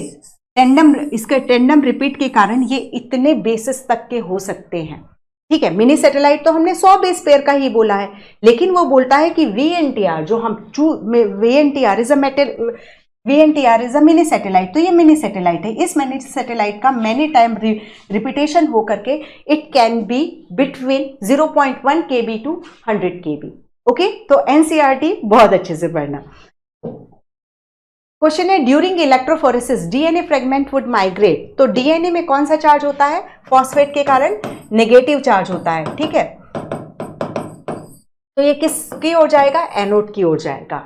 टेंडम, इसके टेंडम रिपीट के कारण ये इतने बेसिस तक के हो सकते हैं। ठीक है, मिनी सैटेलाइट तो हमने 100 बेस पेयर का ही बोला है, लेकिन वो बोलता है कि VNTR जो हम VNTR is a mini satellite, तो ये मिनी सैटेलाइट है। इस मिनी सैटेलाइट का मैनी टाइम रिपीटेशन हो करके it can be between 0.1 KB to 100 KB। Okay, तो NCERT बहुत अच्छे से पढ़ना। क्वेश्चन है, during electrophoresis DNA fragment would migrate, तो डीएनए में कौन सा चार्ज होता है? फॉस्फेट के कारण नेगेटिव चार्ज होता है। ठीक है, तो ये किसकी ओर जाएगा? एनोड की ओर जाएगा।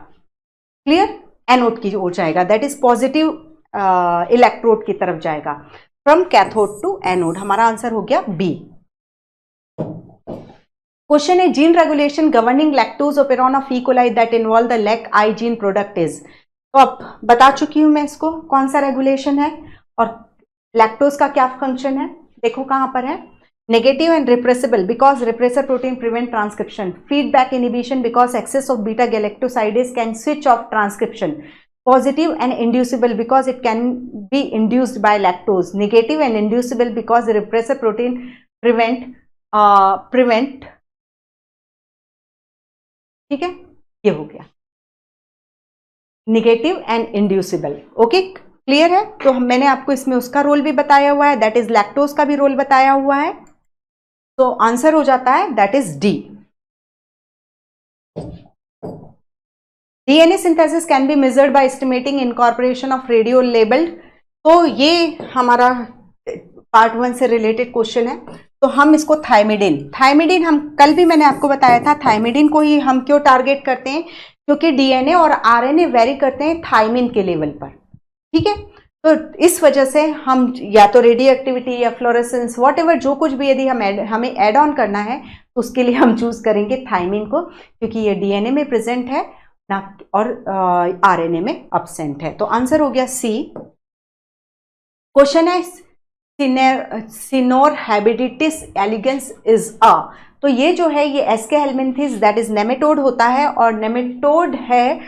क्लियर? एनोड की ओर जाएगा, दैट इज पॉजिटिव इलेक्ट्रोड की तरफ जाएगा, फ्रॉम कैथोड टू एनोड। हमारा आंसर हो गया बी। क्वेश्चन है, gene regulation governing lactose operon of E coli that involve the lac I gene product is, तो अब बता चुकी हूं मैं इसको कौन सा रेगुलेशन है, और लैक्टोज का क्या फंक्शन है, देखो कहां पर है। Negative and repressible because repressor protein prevent transcription. Feedback inhibition because excess of beta galactosidase can switch off transcription. Positive and inducible because it can be induced by lactose. Negative and inducible because the repressor protein prevent. ठीक है, ये हो गया negative and inducible. Okay, clear है? तो मैंने आपको इसमें उसका रोल भी बताया हुआ है, दैट इज लैक्टोज का भी रोल बताया हुआ है, तो आंसर हो जाता है that is D. DNA synthesis can be measured by estimating incorporation of radio labelled, तो ये हमारा पार्ट 1 से रिलेटेड क्वेश्चन है। तो हम इसको थायमिडिन हम कल भी मैंने आपको बताया था, थायमिडिन को ही हम क्यों टारगेट करते हैं? क्योंकि डीएनए और आरएनए वेरी करते हैं थायमिन के लेवल पर, ठीक है। तो इस वजह से हम या तो रेडियो एक्टिविटी या फ्लोरेसेंस वॉट एवर जो कुछ भी यदि हमें एड ऑन करना है तो उसके लिए हम चूज करेंगे थायमिन को, क्योंकि ये डीएनए में प्रेजेंट है ना और आरएनए में एब्सेंट है। तो आंसर हो गया सी। क्वेश्चन है सिनोरहैबिडिटिस एलिगेंस इज अ, तो ये जो है ये एस्के हेलमिंथिस दैट इज नेमेटोड होता है और नेमेटोड है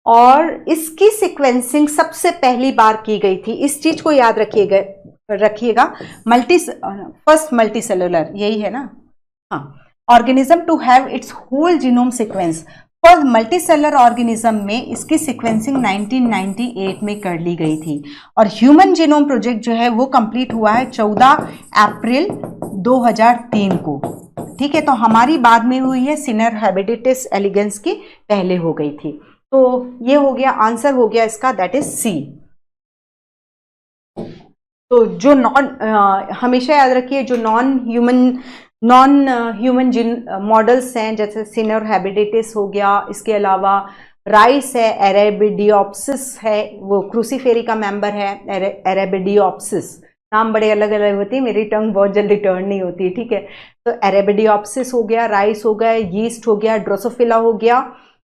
और इसकी सीक्वेंसिंग सबसे पहली बार की गई थी। इस चीज को याद रखिएगा फर्स्ट मल्टीसेलुलर यही है ना, हाँ, organism to have its whole genome sequence. First multicellular organism में इसकी सीक्वेंसिंग 1998 में कर ली गई थी और ह्यूमन जीनोम प्रोजेक्ट जो है वो कंप्लीट हुआ है 14 अप्रैल 2003 को, ठीक है। तो हमारी बाद में हुई है सिनोरहैबिडिटिस एलिगेंस की पहले हो गई थी। तो ये हो गया आंसर हो गया इसका दैट इज सी। तो जो हमेशा याद रखिए जो नॉन ह्यूमन जिन मॉडल्स हैं जैसे सिनोरहैबिडिटिस हो गया, इसके अलावा राइस है, एरेबिडियोप्सिस है, वो क्रूसीफेरी का मेंबर है एरेबिडियोप्सिस, नाम बड़े अलग अलग होते हैं, मेरी टंग बहुत जल्दी टर्न नहीं होती है, ठीक है। तो एरेबिडियोप्सिस हो गया, राइस हो गया, यीस्ट हो गया, ड्रोसोफिला हो गया,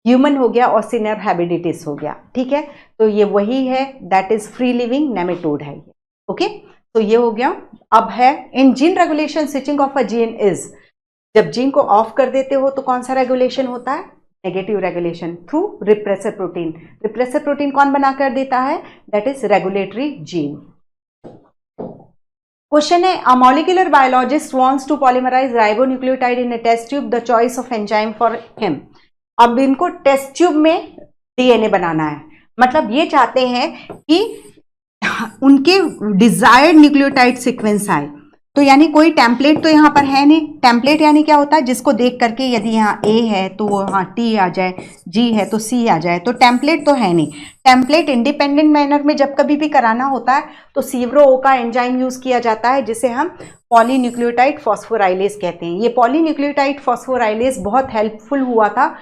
ह्यूमन हो गया और सिनोरहैबिडिटिस हो गया, ठीक है। तो ये वही है that is free living nematode है ये, ओके। तो ये हो गया। अब है in gene regulation switching off a gene is, जब जीन को ऑफ कर देते हो तो कौन सा रेगुलेशन होता है, negative regulation through repressor protein. Repressor protein कौन बना कर देता है, that is regulatory gene. Question है a molecular biologist wants to polymerize ribonucleotide in a test tube, the choice of enzyme for him. अब इनको टेस्ट ट्यूब में DNA बनाना है, मतलब ये चाहते हैं कि उनके डिजायर्ड न्यूक्लियोटाइड सीक्वेंस आए। तो यानी कोई टेम्पलेट तो यहाँ पर है नहीं। टेम्पलेट यानी क्या होता है, जिसको देख करके यदि यहाँ ए है तो वहाँ टी आ जाए, जी है तो सी आ जाए, तो टेम्पलेट तो है नहीं। टेम्पलेट इंडिपेंडेंट मैनर में जब कभी भी कराना होता है तो सीवरो ओ का एंजाइम यूज किया जाता है जिसे हम पॉलीन्यूक्लियोटाइड फॉस्फोराइलेज कहते हैं। ये पॉलीन्यूक्लियोटाइड फॉस्फोराइलेज बहुत हेल्पफुल हुआ था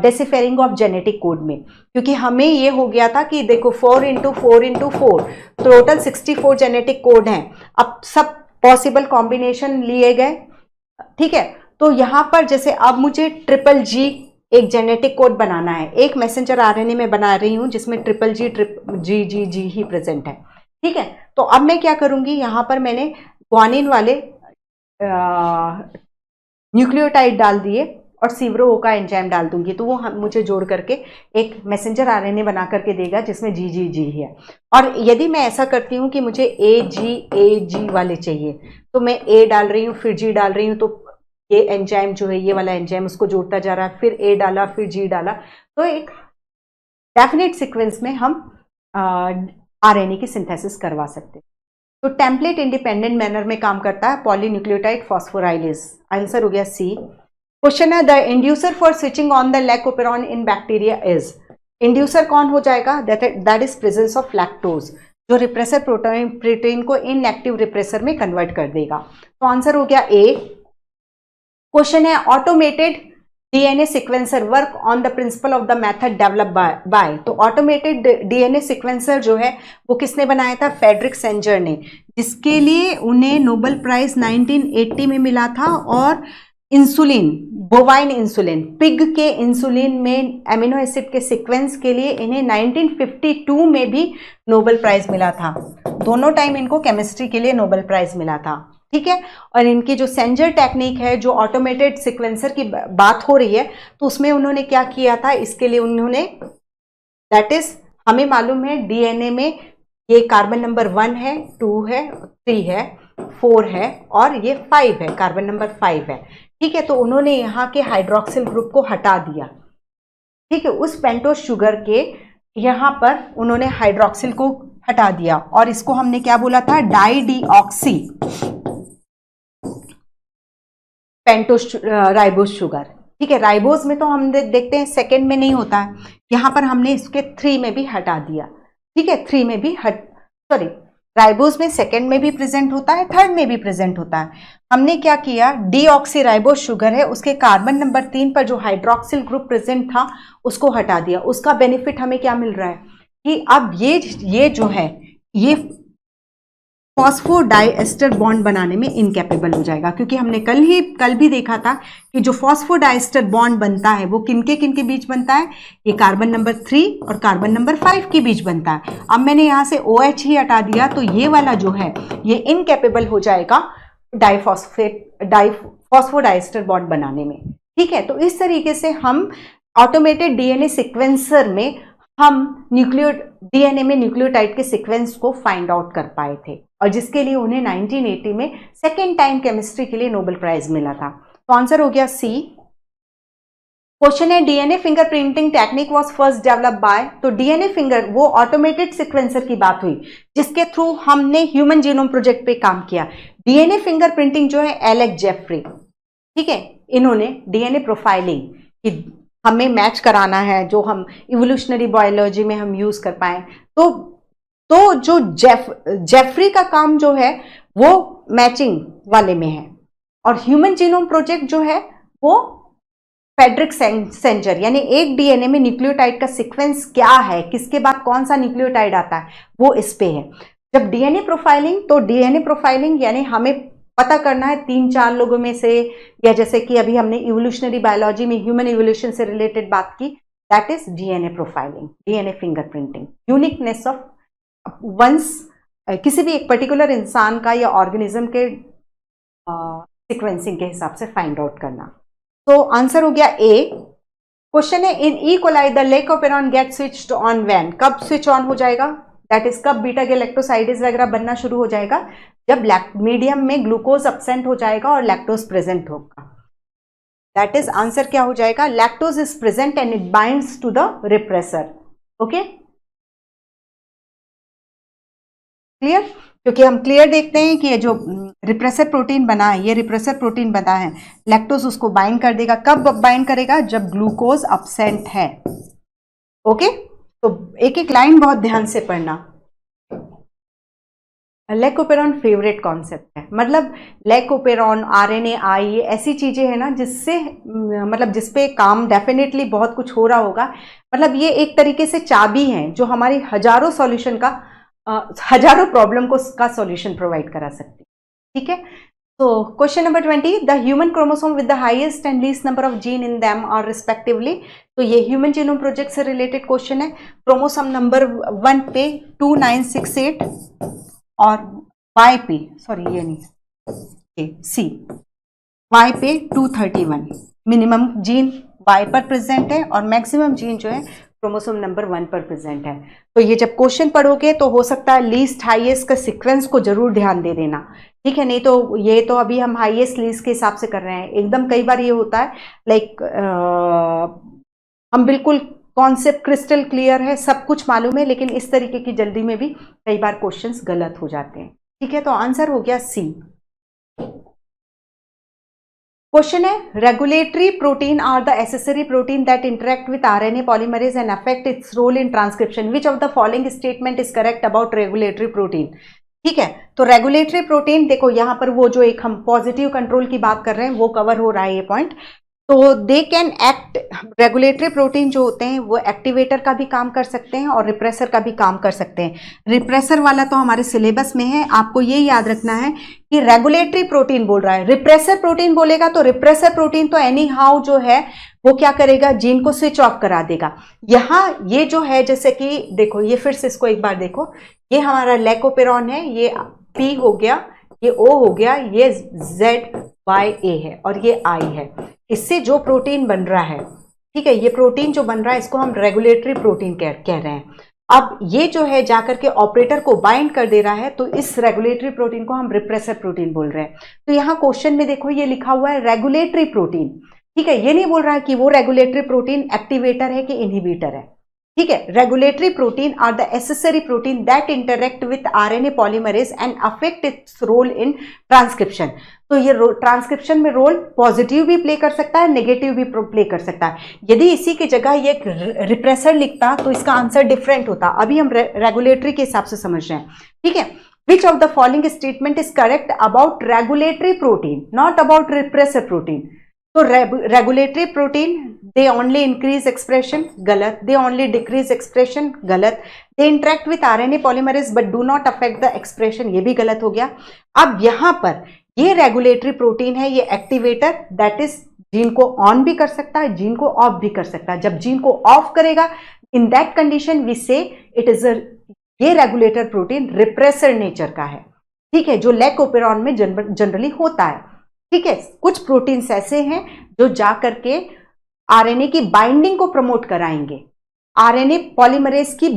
डेसिफेरिंग ऑफ जेनेटिक कोड में, क्योंकि हमें ये हो गया था कि देखो 4x4x4 टोटल 64 जेनेटिक कोड हैं। अब सब पॉसिबल कॉम्बिनेशन लिए गए, ठीक है। तो यहां पर जैसे अब मुझे ट्रिपल जी एक जेनेटिक कोड बनाना है, एक मैसेंजर आरएनए में बना रही हूं जिसमें ट्रिपल जी ही प्रेजेंट है, ठीक है। तो अब मैं क्या करूंगी, यहां पर मैंने ग्वानिन वाले न्यूक्लियोटाइड डाल दिए और सीवरो ओ का एंजाइम डाल दूंगी, तो वो मुझे जोड़ करके एक मैसेंजर आरएनए बना करके देगा जिसमें जी है। और यदि मैं ऐसा करती हूँ कि मुझे ए जी वाले चाहिए तो मैं ए डाल रही हूँ फिर जी डाल रही हूँ, तो ये एंजाइम जो है ये वाला एंजाइम उसको जोड़ता जा रहा है, फिर ए डाला फिर जी डाला, तो एक डेफिनेट सीक्वेंस में हम आरएनए की सिंथेसिस करवा सकते हैं। तो टेम्पलेट इंडिपेंडेंट मैनर में काम करता है पॉलीन्यूक्लियोटाइड फॉस्फोराइलेज। आंसर हो गया सी। क्वेश्चन है the inducer for switching on the lac operon in bacteria is. Inducer कौन हो जाएगा, that is presence of lactose, जो रिप्रेसर प्रोटीन को इनएक्टिव रिप्रेसर में कन्वर्ट कर देगा। तो आंसर हो गया ए। क्वेश्चन है automated DNA sequencer work on the principle of the method develop by. तो ऑटोमेटेड डीएनए सीक्वेंसर जो है वो किसने बनाया था, फेडरिक सेंजर ने, जिसके लिए उन्हें नोबेल प्राइज 1980 में मिला था। और इंसुलिन, बोवाइन इंसुलिन, पिग के इंसुलिन में एमिनो एसिड के सीक्वेंस के लिए इन्हें 1952 में भी नोबेल प्राइज मिला था। दोनों टाइम इनको केमिस्ट्री के लिए नोबेल प्राइज मिला था, ठीक है। और इनकी जो सेंजर टेक्निक है, जो ऑटोमेटेड सीक्वेंसर की बात हो रही है, तो उसमें उन्होंने क्या किया था, इसके लिए उन्होंने दैट इज हमें मालूम है डीएनए में ये कार्बन नंबर 1 है, 2 है, 3 है, 4 है और ये 5 है, कार्बन नंबर 5 है, ठीक है। तो उन्होंने यहाँ के हाइड्रोक्सिल ग्रुप को हटा दिया, ठीक है। उस पेंटोस शुगर के यहाँ पर उन्होंने हाइड्रोक्सिल को हटा दिया और इसको हमने क्या बोला था, di deoxy pentose ribose sugar, ठीक है। राइबोस में तो हम देखते हैं सेकेंड में नहीं होता है, यहाँ पर हमने इसके 3 में भी हटा दिया, ठीक है। 3 में भी राइबोज में सेकंड में भी प्रेजेंट होता है, थर्ड में भी प्रेजेंट होता है। हमने क्या किया, डीऑक्सीराइबोज शुगर है, उसके कार्बन नंबर 3 पर जो हाइड्रोक्सिल ग्रुप प्रेजेंट था उसको हटा दिया। उसका बेनिफिट हमें क्या मिल रहा है कि अब ये जो है ये फॉस्फोडाइएस्टर बॉन्ड बनाने में इनकैपेबल हो जाएगा, क्योंकि हमने कल भी देखा था कि जो फॉस्फोडाइएस्टर बॉन्ड बनता है वो किनके बीच बनता है, ये कार्बन नंबर 3 और कार्बन नंबर 5 के बीच बनता है। अब मैंने यहां से OH ही हटा दिया तो ये वाला जो है ये इनकैपेबल हो जाएगा फॉस्फोडाइएस्टर बॉन्ड बनाने में। ठीक है, तो इस तरीके से हम ऑटोमेटेड डीएनए सिक्वेंसर में हम डीएनए में न्यूक्लियोटाइड के सीक्वेंस को फाइंड आउट कर पाए थे, और जिसके लिए उन्हें 1980 में सेकेंड टाइम केमिस्ट्री के लिए नोबेल प्राइज मिला था। तो आंसर हो गया सी। क्वेश्चन है DNA fingerprinting technique was first developed by, तो डीएनए फिंगर वो ऑटोमेटेड सीक्वेंसर की बात हुई जिसके थ्रू हमने ह्यूमन जीनोम प्रोजेक्ट पे काम किया। डीएनए फिंगरप्रिंटिंग जो है एलेक्स जेफरी, ठीक है, इन्होंने डीएनए प्रोफाइलिंग कि हमें मैच कराना है जो हम इवोल्यूशनरी बायोलॉजी में हम यूज कर पाए, तो जो जेफरी का काम जो है वो मैचिंग वाले में है, और ह्यूमन जीनोम प्रोजेक्ट जो है वो फ्रेडरिक सेंजर, यानी एक डीएनए में न्यूक्लियोटाइड का सीक्वेंस क्या है, किसके बाद कौन सा न्यूक्लियोटाइड आता है, वो इस पे है। जब डीएनए प्रोफाइलिंग, तो डीएनए प्रोफाइलिंग यानी हमें पता करना है 3-4 लोगों में से, या जैसे कि अभी हमने इवोल्यूशनरी बायोलॉजी में ह्यूमन इवोल्यूशन से रिलेटेड बात की, that is DNA profiling, DNA fingerprinting, uniqueness of one's किसी भी एक पर्टिकुलर इंसान का या ऑर्गेनिज्म के सीक्वेंसिंग के हिसाब से फाइंड आउट करना। तो आंसर हो गया ए। क्वेश्चन है in E coli the lac operon get switched on when, कब स्विच ऑन हो जाएगा, दैट इज कब बीटा गैलेक्टोसाइडेज वगैरह बनना शुरू हो जाएगा, जब मीडियम में ग्लूकोज अब्सेंट हो जाएगा और लैक्टोज प्रेजेंट होगा। दैट इज आंसर क्या हो जाएगा, lactose is present and it binds to the repressor. Okay, clear, क्योंकि हम क्लियर देखते हैं कि ये जो रिप्रेसर प्रोटीन बना है, ये रिप्रेसर प्रोटीन बना है, लैक्टोज उसको बाइंड कर देगा। कब बाइंड करेगा, जब ग्लूकोज अब्सेंट है। ओके, तो एक एक लाइन बहुत ध्यान से पढ़ना। लेकोपेरॉन फेवरेट कॉन्सेप्ट है, मतलब लेकोपेरॉन, RNAi, ऐसी चीजें हैं ना जिससे मतलब जिसपे काम डेफिनेटली बहुत कुछ हो रहा होगा। मतलब ये एक तरीके से चाबी है जो हमारी हजारों सॉल्यूशन का हजारों प्रॉब्लम को का सॉल्यूशन प्रोवाइड करा सकती है। ठीक है, तो question number 20, the human chromosome with the highest and least number of gene in them are respectively. तो ये ह्यूमन जीनोम प्रोजेक्ट से रिलेटेड क्वेश्चन है। क्रोमोसोम नंबर 1 पे 2968 और Y पे, सॉरी ये नहीं, C, Y पे 231। मिनिमम जीन Y पर प्रेजेंट है और मैक्सिमम जीन जो है क्रोमोसोम नंबर 1 पर प्रेजेंट है। तो ये जब क्वेश्चन पढ़ोगे तो हो सकता है लीस्ट हाईएस्ट का सीक्वेंस को जरूर ध्यान दे देना, ठीक है, नहीं तो ये तो अभी हम हाईएस्ट लीस्ट के हिसाब से कर रहे हैं एकदम। कई बार ये होता है लाइक हम बिल्कुल कॉन्सेप्ट क्रिस्टल क्लियर है, सब कुछ मालूम है, लेकिन इस तरीके की जल्दी में भी कई बार क्वेश्चंस गलत हो जाते हैं। ठीक है, तो आंसर हो गया सी। क्वेश्चन है regulatory protein are the accessory protein that interact with RNA polymerase and affect its role in transcription, which of the following statement is correct about regulatory protein. ठीक है, तो रेगुलेटरी प्रोटीन देखो यहाँ पर वो जो एक हम पॉजिटिव कंट्रोल की बात कर रहे हैं वो कवर हो रहा है ये पॉइंट। तो they can act, regulatory protein जो होते हैं वो एक्टिवेटर का भी काम कर सकते हैं और रिप्रेसर का भी काम कर सकते हैं। रिप्रेसर वाला तो हमारे सिलेबस में है, आपको ये याद रखना है कि रेगुलेटरी प्रोटीन बोल रहा है। रिप्रेसर प्रोटीन बोलेगा तो रिप्रेसर प्रोटीन तो एनी हाउ जो है वो क्या करेगा, जीन को स्विच ऑफ करा देगा। यहाँ ये जो है जैसे कि देखो, ये फिर से इसको एक बार देखो, ये हमारा लेकोपेरॉन है, ये P हो गया, ये O हो गया, ये ZYA है और ये I है। इससे जो प्रोटीन बन रहा है, ठीक है, ये प्रोटीन जो बन रहा है इसको हम रेगुलेटरी प्रोटीन कह रहे हैं। अब ये जो है जाकर के ऑपरेटर को बाइंड कर दे रहा है, तो इस रेगुलेटरी प्रोटीन को हम रिप्रेसर प्रोटीन बोल रहे हैं। तो यहाँ क्वेश्चन में देखो ये लिखा हुआ है रेगुलेटरी प्रोटीन, ठीक है, ये नहीं बोल रहा है कि वो रेगुलेटरी प्रोटीन एक्टिवेटर है कि इनहिबिटर है। ठीक है, regulatory protein are the accessory protein that interact with RNA polymerase and affect its role in transcription. तो ये ट्रांसक्रिप्शन में रोल पॉजिटिव भी प्ले कर सकता है, नेगेटिव भी प्ले कर सकता है। यदि इसी की जगह ये रिप्रेसर लिखता तो इसका आंसर डिफरेंट होता। अभी हम रेगुलेटरी के हिसाब से समझ रहे हैं। ठीक है, which of the following statement is correct about regulatory protein, not about repressor protein. तो regulatory protein they only increase expression, गलत। दे ओनली डिक्रीज एक्सप्रेशन, गलत। They interact with RNA polymerase but do not affect the expression, ये भी गलत हो गया। अब यहां पर ये रेगुलेटरी प्रोटीन है, ये एक्टिवेटर, दैट इज जीन को ऑन भी कर सकता है, जीन को ऑफ भी कर सकता है। जब जीन को ऑफ करेगा, इन दैट कंडीशन वी से इट इज ये रेगुलेटर प्रोटीन रिप्रेसर नेचर का है, ठीक है, जो लैक ओपेरॉन में जनरली होता है, ठीक है। कुछ प्रोटीन्स ऐसे हैं जो जा करके आरएनए की बाइंडिंग को प्रमोट कराएंगे, आरएनए पॉलीमरेज की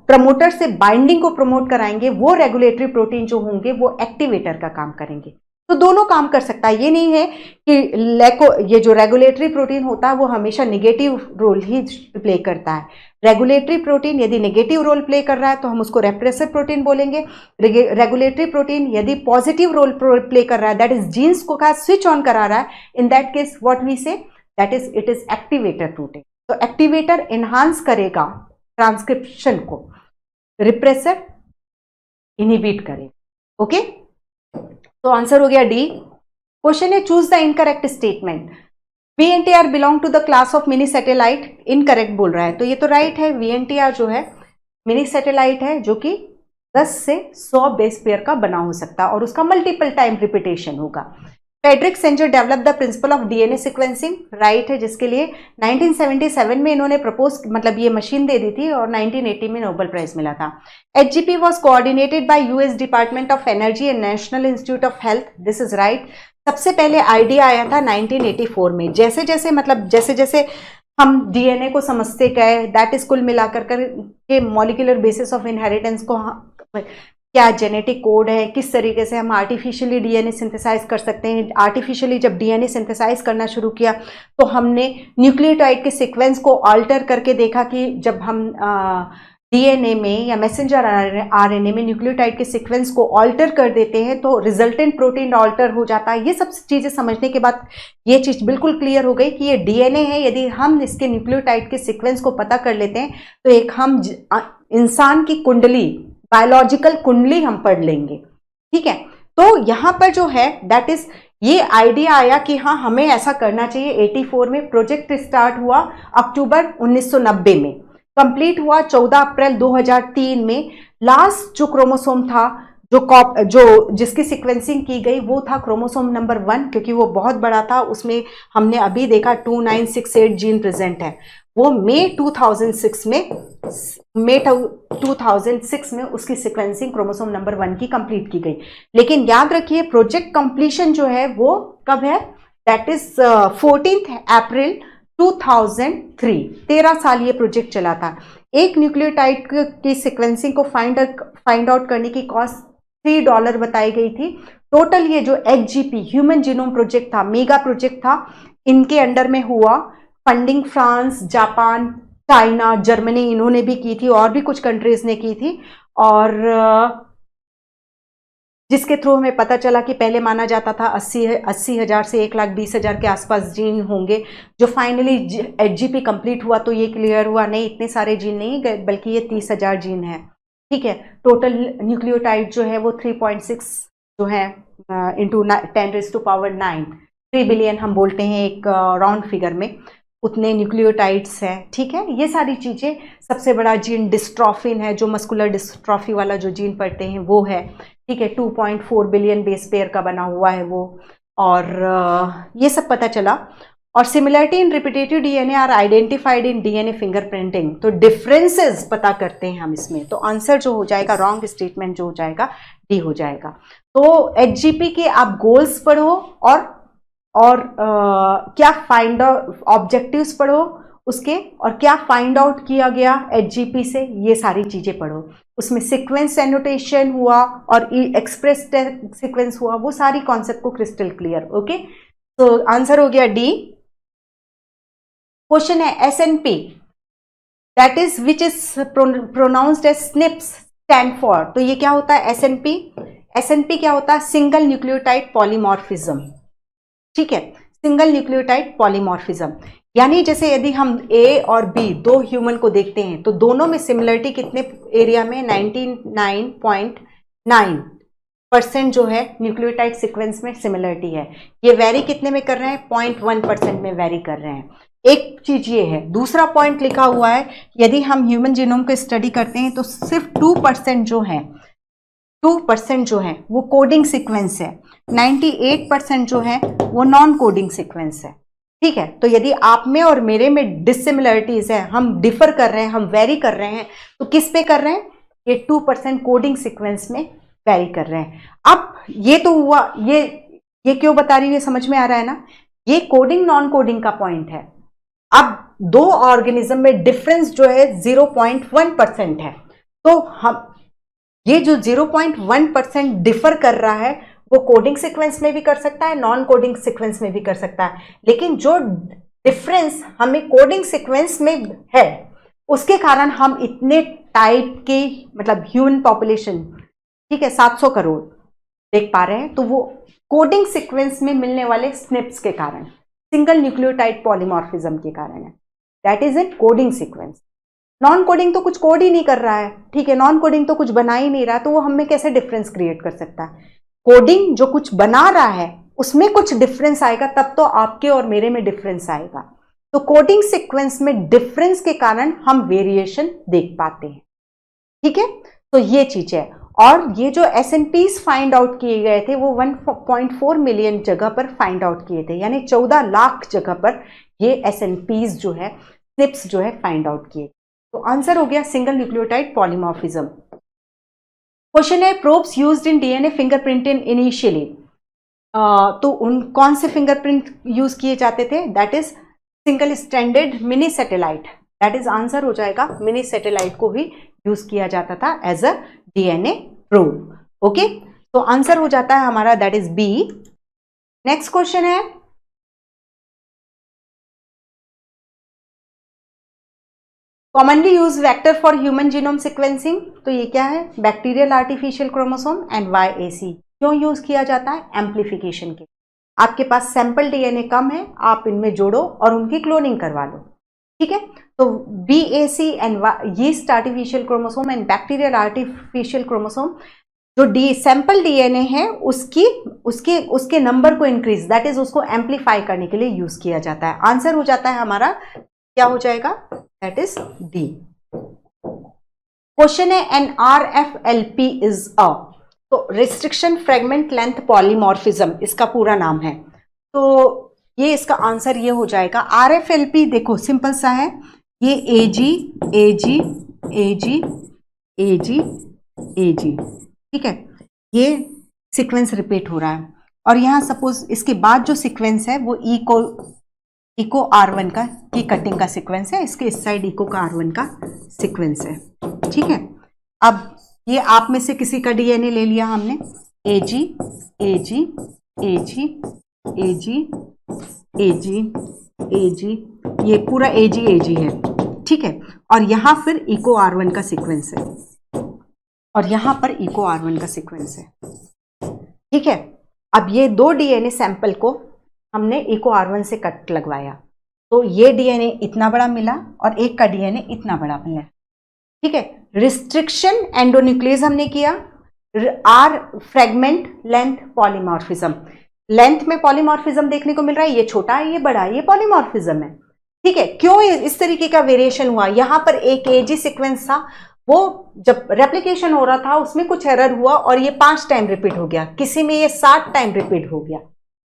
प्रमोटर से बाइंडिंग को प्रमोट कराएंगे। वो रेगुलेटरी प्रोटीन जो होंगे वो एक्टिवेटर का काम करेंगे। तो दोनों काम कर सकता है, ये नहीं है कि ये जो रेगुलेटरी प्रोटीन होता है वो हमेशा नेगेटिव रोल ही प्ले करता है। रेगुलेटरी प्रोटीन यदि नेगेटिव रोल प्ले कर रहा है तो हम उसको रेप्रेसर प्रोटीन बोलेंगे। रेगुलेटरी प्रोटीन यदि पॉजिटिव रोल प्ले कर रहा है, दैट इज जीन्स को का स्विच ऑन करा रहा है, in that case what we say, that is it is activator protein. तो एक्टिवेटर एनहांस करेगा ट्रांसक्रिप्शन को, रिप्रेसर इनहिबिट करेगा। ओके, तो आंसर हो गया डी। क्वेश्चन है choose the incorrect statement. VNTR belong to the class of mini satellite, incorrect बोल रहा है, तो ये तो राइट है। VNTR जो है मिनी सैटेलाइट है जो कि 10 से 100 बेस पेयर का बना हो सकता है और उसका मल्टीपल टाइम रिपीटेशन होगा। Frederick Sanger develop the principle of DNA sequencing, right है, जिसके लिए 1977 में इन्होंने प्रपोज, मतलब ये मशीन दे दी थी और 1980 में नोबेल प्राइज मिला था। HGP was coordinated by US department of energy and national institute of health, this is right. सबसे पहले आइडिया आया था 1984 में। जैसे जैसे हम डीएनए को समझते गए, दैट इज कुल मिलाकर के मॉलिक्यूलर बेसिस ऑफ इनहेरिटेंस को, क्या जेनेटिक कोड है, किस तरीके से हम आर्टिफिशियली डीएनए सिंथेसाइज कर सकते हैं। आर्टिफिशियली जब डीएनए सिंथेसाइज करना शुरू किया तो हमने न्यूक्लियोटाइड के सीक्वेंस को अल्टर करके देखा कि जब हम डीएनए में या मैसेंजर आरएनए में न्यूक्लियोटाइड के सीक्वेंस को अल्टर कर देते हैं तो रिजल्टेंट प्रोटीन अल्टर हो जाता है। ये सब चीज़ें समझने के बाद ये चीज़ बिल्कुल क्लियर हो गई कि ये डीएनए है। यदि हम इसके न्यूक्लियोटाइड के सीक्वेंस को पता कर लेते हैं तो एक हम इंसान की कुंडली, बायोलॉजिकल कुंडली हम पढ़ लेंगे, ठीक है। तो यहाँ पर जो है दैट इज ये आइडिया आया कि हाँ हमें ऐसा करना चाहिए। 84 में प्रोजेक्ट स्टार्ट हुआ, अक्टूबर 1990 में कंप्लीट हुआ, 14 अप्रैल 2003 में। लास्ट जो क्रोमोसोम था जो जिसकी सीक्वेंसिंग की गई वो था क्रोमोसोम नंबर 1, क्योंकि वो बहुत बड़ा था। उसमें हमने अभी देखा 2968 जीन प्रेजेंट है। वो मई 2006 में उसकी सीक्वेंसिंग क्रोमोसोम नंबर 1 की कंप्लीट की गई। लेकिन याद रखिए प्रोजेक्ट कंप्लीशन जो है वो कब है, दैट इज 14 अप्रैल 2003। 13 साल ये प्रोजेक्ट चला था। एक न्यूक्लियोटाइड की सीक्वेंसिंग को फाइंड आउट करने की कॉस्ट $3 बताई गई थी। टोटल ये जो HGP ह्यूमन जीनोम प्रोजेक्ट था, मेगा प्रोजेक्ट था, इनके अंडर में हुआ। Funding France, Japan, China, Germany इन्होंने भी की थी और भी कुछ कंट्रीज ने की थी। और जिसके थ्रू हमें पता चला कि पहले माना जाता था 80,000 से 1,20,000 के आसपास जीन होंगे। जो फाइनली HGP कंप्लीट हुआ तो ये क्लियर हुआ नहीं, इतने सारे जीन नहीं गए, बल्कि ये 30,000 जीन है, ठीक है। टोटल न्यूक्लियोटाइड जो है वो 3.6 जो है इंटू 10⁻⁹ 3 बिलियन हम बोलते हैं एक राउंड फिगर में, उतने न्यूक्लियोटाइड्स हैं, ठीक है। ये सारी चीज़ें, सबसे बड़ा जीन डिस्ट्रॉफिन है, जो मस्कुलर डिस्ट्रॉफी वाला जो जीन पढ़ते हैं वो है, ठीक है। 2.4 बिलियन बेस पेयर का बना हुआ है वो, और ये सब पता चला। और similarity in repetitive DNA are identified in DNA fingerprinting, तो डिफरेंसेस पता करते हैं हम इसमें। तो आंसर जो हो जाएगा, रॉन्ग स्टेटमेंट जो हो जाएगा, डी हो जाएगा। तो HGP के आप गोल्स पढ़ो और क्या फाइंड आउट ऑब्जेक्टिव्स पढ़ो उसके, और क्या फाइंड आउट किया गया HGP से, ये सारी चीजें पढ़ो। उसमें सीक्वेंस एनोटेशन हुआ और एक्सप्रेस सीक्वेंस हुआ, वो सारी कॉन्सेप्ट को क्रिस्टल क्लियर। ओके, तो आंसर हो गया डी। क्वेश्चन है SNP, that is which is pronounced as SNPs stand for. तो ये क्या होता है SNP क्या होता है, सिंगल न्यूक्लियोटाइड पॉलीमॉर्फिज्म, ठीक है, सिंगल न्यूक्लियोटाइड पॉलीमॉर्फिज्म। यानी जैसे यदि हम A और B दो ह्यूमन को देखते हैं तो दोनों में सिमिलरिटी कितने एरिया में, 9% जो है न्यूक्लियोटाइड सीक्वेंस में सिमिलरिटी है। ये वेरी कितने में कर रहे हैं? 0.1% में वेरी कर रहे हैं। एक चीज ये है। दूसरा पॉइंट लिखा हुआ है, यदि हम ह्यूमन जीनोम को स्टडी करते हैं तो सिर्फ 2% जो है वो कोडिंग सीक्वेंस है, 98% जो है वो नॉन कोडिंग सीक्वेंस है। ठीक है, तो यदि आप में और मेरे में डिसिमिलरिटीज है, हम डिफर कर रहे हैं, हम वेरी कर रहे हैं, तो किस पे कर रहे हैं? ये 2% कोडिंग सीक्वेंस में वेरी कर रहे हैं। अब ये तो हुआ, ये क्यों बता रही हूँ, ये समझ में आ रहा है ना? ये कोडिंग नॉन कोडिंग का पॉइंट है। अब दो ऑर्गेनिज्म में डिफरेंस जो है 0.1% है, तो हम ये जो 0.1% डिफर कर रहा है वो कोडिंग सीक्वेंस में भी कर सकता है, नॉन कोडिंग सीक्वेंस में भी कर सकता है, लेकिन जो डिफरेंस हमें कोडिंग सीक्वेंस में है उसके कारण हम इतने टाइप के, मतलब ह्यूमन पॉपुलेशन, ठीक है, 700 करोड़ देख पा रहे हैं, तो वो कोडिंग सीक्वेंस में मिलने वाले स्निप्स के कारण, सिंगल न्यूक्लियोटाइड पॉलीमॉर्फिज्म के कारण है। That is in coding sequence. Non coding तो कुछ कोड ही नहीं कर रहा है, ठीक है, नॉन कोडिंग तो कुछ बना ही नहीं रहा, तो वो हमें कैसे डिफरेंस क्रिएट कर सकता है? कोडिंग जो कुछ बना रहा है उसमें कुछ डिफरेंस आएगा, तब तो आपके और मेरे में डिफरेंस आएगा। तो कोडिंग सीक्वेंस में डिफरेंस के कारण हम वेरिएशन देख पाते हैं। ठीक है, तो ये चीज है। और ये जो SNPs फाइंड आउट किए गए थे वो 1.4 मिलियन जगह पर फाइंड आउट किए थे, यानी 14 लाख जगह पर ये SNPs जो है, स्निप्स जो है, फाइंड आउट किए। तो आंसर हो गया सिंगल न्यूक्लियोटाइड पॉलीमॉर्फिज्म। क्वेश्चन है, probes used in DNA fingerprinting initially, तो उन कौन से फिंगरप्रिंट यूज किए जाते थे? That is single stranded mini satellite. That is answer हो जाएगा, मिनी सैटेलाइट को ही यूज किया जाता था as a DNA probe. Okay, तो आंसर हो जाता है हमारा, that is B. Next question है, commonly use vector for human genome sequencing, तो ये क्या है? Bacterial artificial chromosome and YAC। क्यों यूज किया जाता है? एम्प्लीफिकेशन के। आपके पास सैंपल DNA कम है, आप इनमें जोड़ो और उनकी क्लोनिंग करवा लो। ठीक है, तो BAC and yeast artificial chromosome and bacterial artificial chromosome, जो सैंपल DNA है उसके नंबर को इंक्रीज, दैट इज उसको एम्प्लीफाई करने के लिए यूज किया जाता है। आंसर हो जाता है हमारा, क्या हो जाएगा? That is D. क्वेश्चन है, एन RFLP इज अ, तो रिस्ट्रिक्शन फ्रेगमेंट लेंथ पॉलीमॉर्फिज्म इसका पूरा नाम है। तो ये इसका आंसर ये हो जाएगा, RFLP देखो सिंपल सा है, ये AG AG AG AG AG, ठीक है, ये सीक्वेंस रिपीट हो रहा है, और यहां सपोज इसके बाद जो सीक्वेंस है वो इको R1 का की कटिंग का सीक्वेंस है, इसके इस साइड इको का R1 का सीक्वेंस है। ठीक है, अब ये आप में से किसी का DNA ले लिया हमने, AG AG AG AG AG AG, ये पूरा AG AG है। ठीक है, और यहां फिर इको R1 का सीक्वेंस है, और यहां पर इको R1 का सीक्वेंस है। ठीक है, अब ये दो DNA सैंपल को हमने इको R1 से कट लगवाया, तो ये DNA इतना बड़ा मिला और एक का DNA इतना बड़ा मिला। ठीक है, रिस्ट्रिक्शन एंडोन्यूक्लियस हमने किया, R fragment length polymorphism, length में पॉलीमॉर्फिज्म देखने को मिल रहा है, ये छोटा है ये बड़ा है, ये पॉलीमॉर्फिज्म है। ठीक है, क्यों इस तरीके का वेरिएशन हुआ? यहां पर एक AG सीक्वेंस था, वो जब रेप्लिकेशन हो रहा था उसमें कुछ एरर हुआ और ये 5 टाइम रिपीट हो गया, किसी में ये 7 टाइम रिपीट हो गया।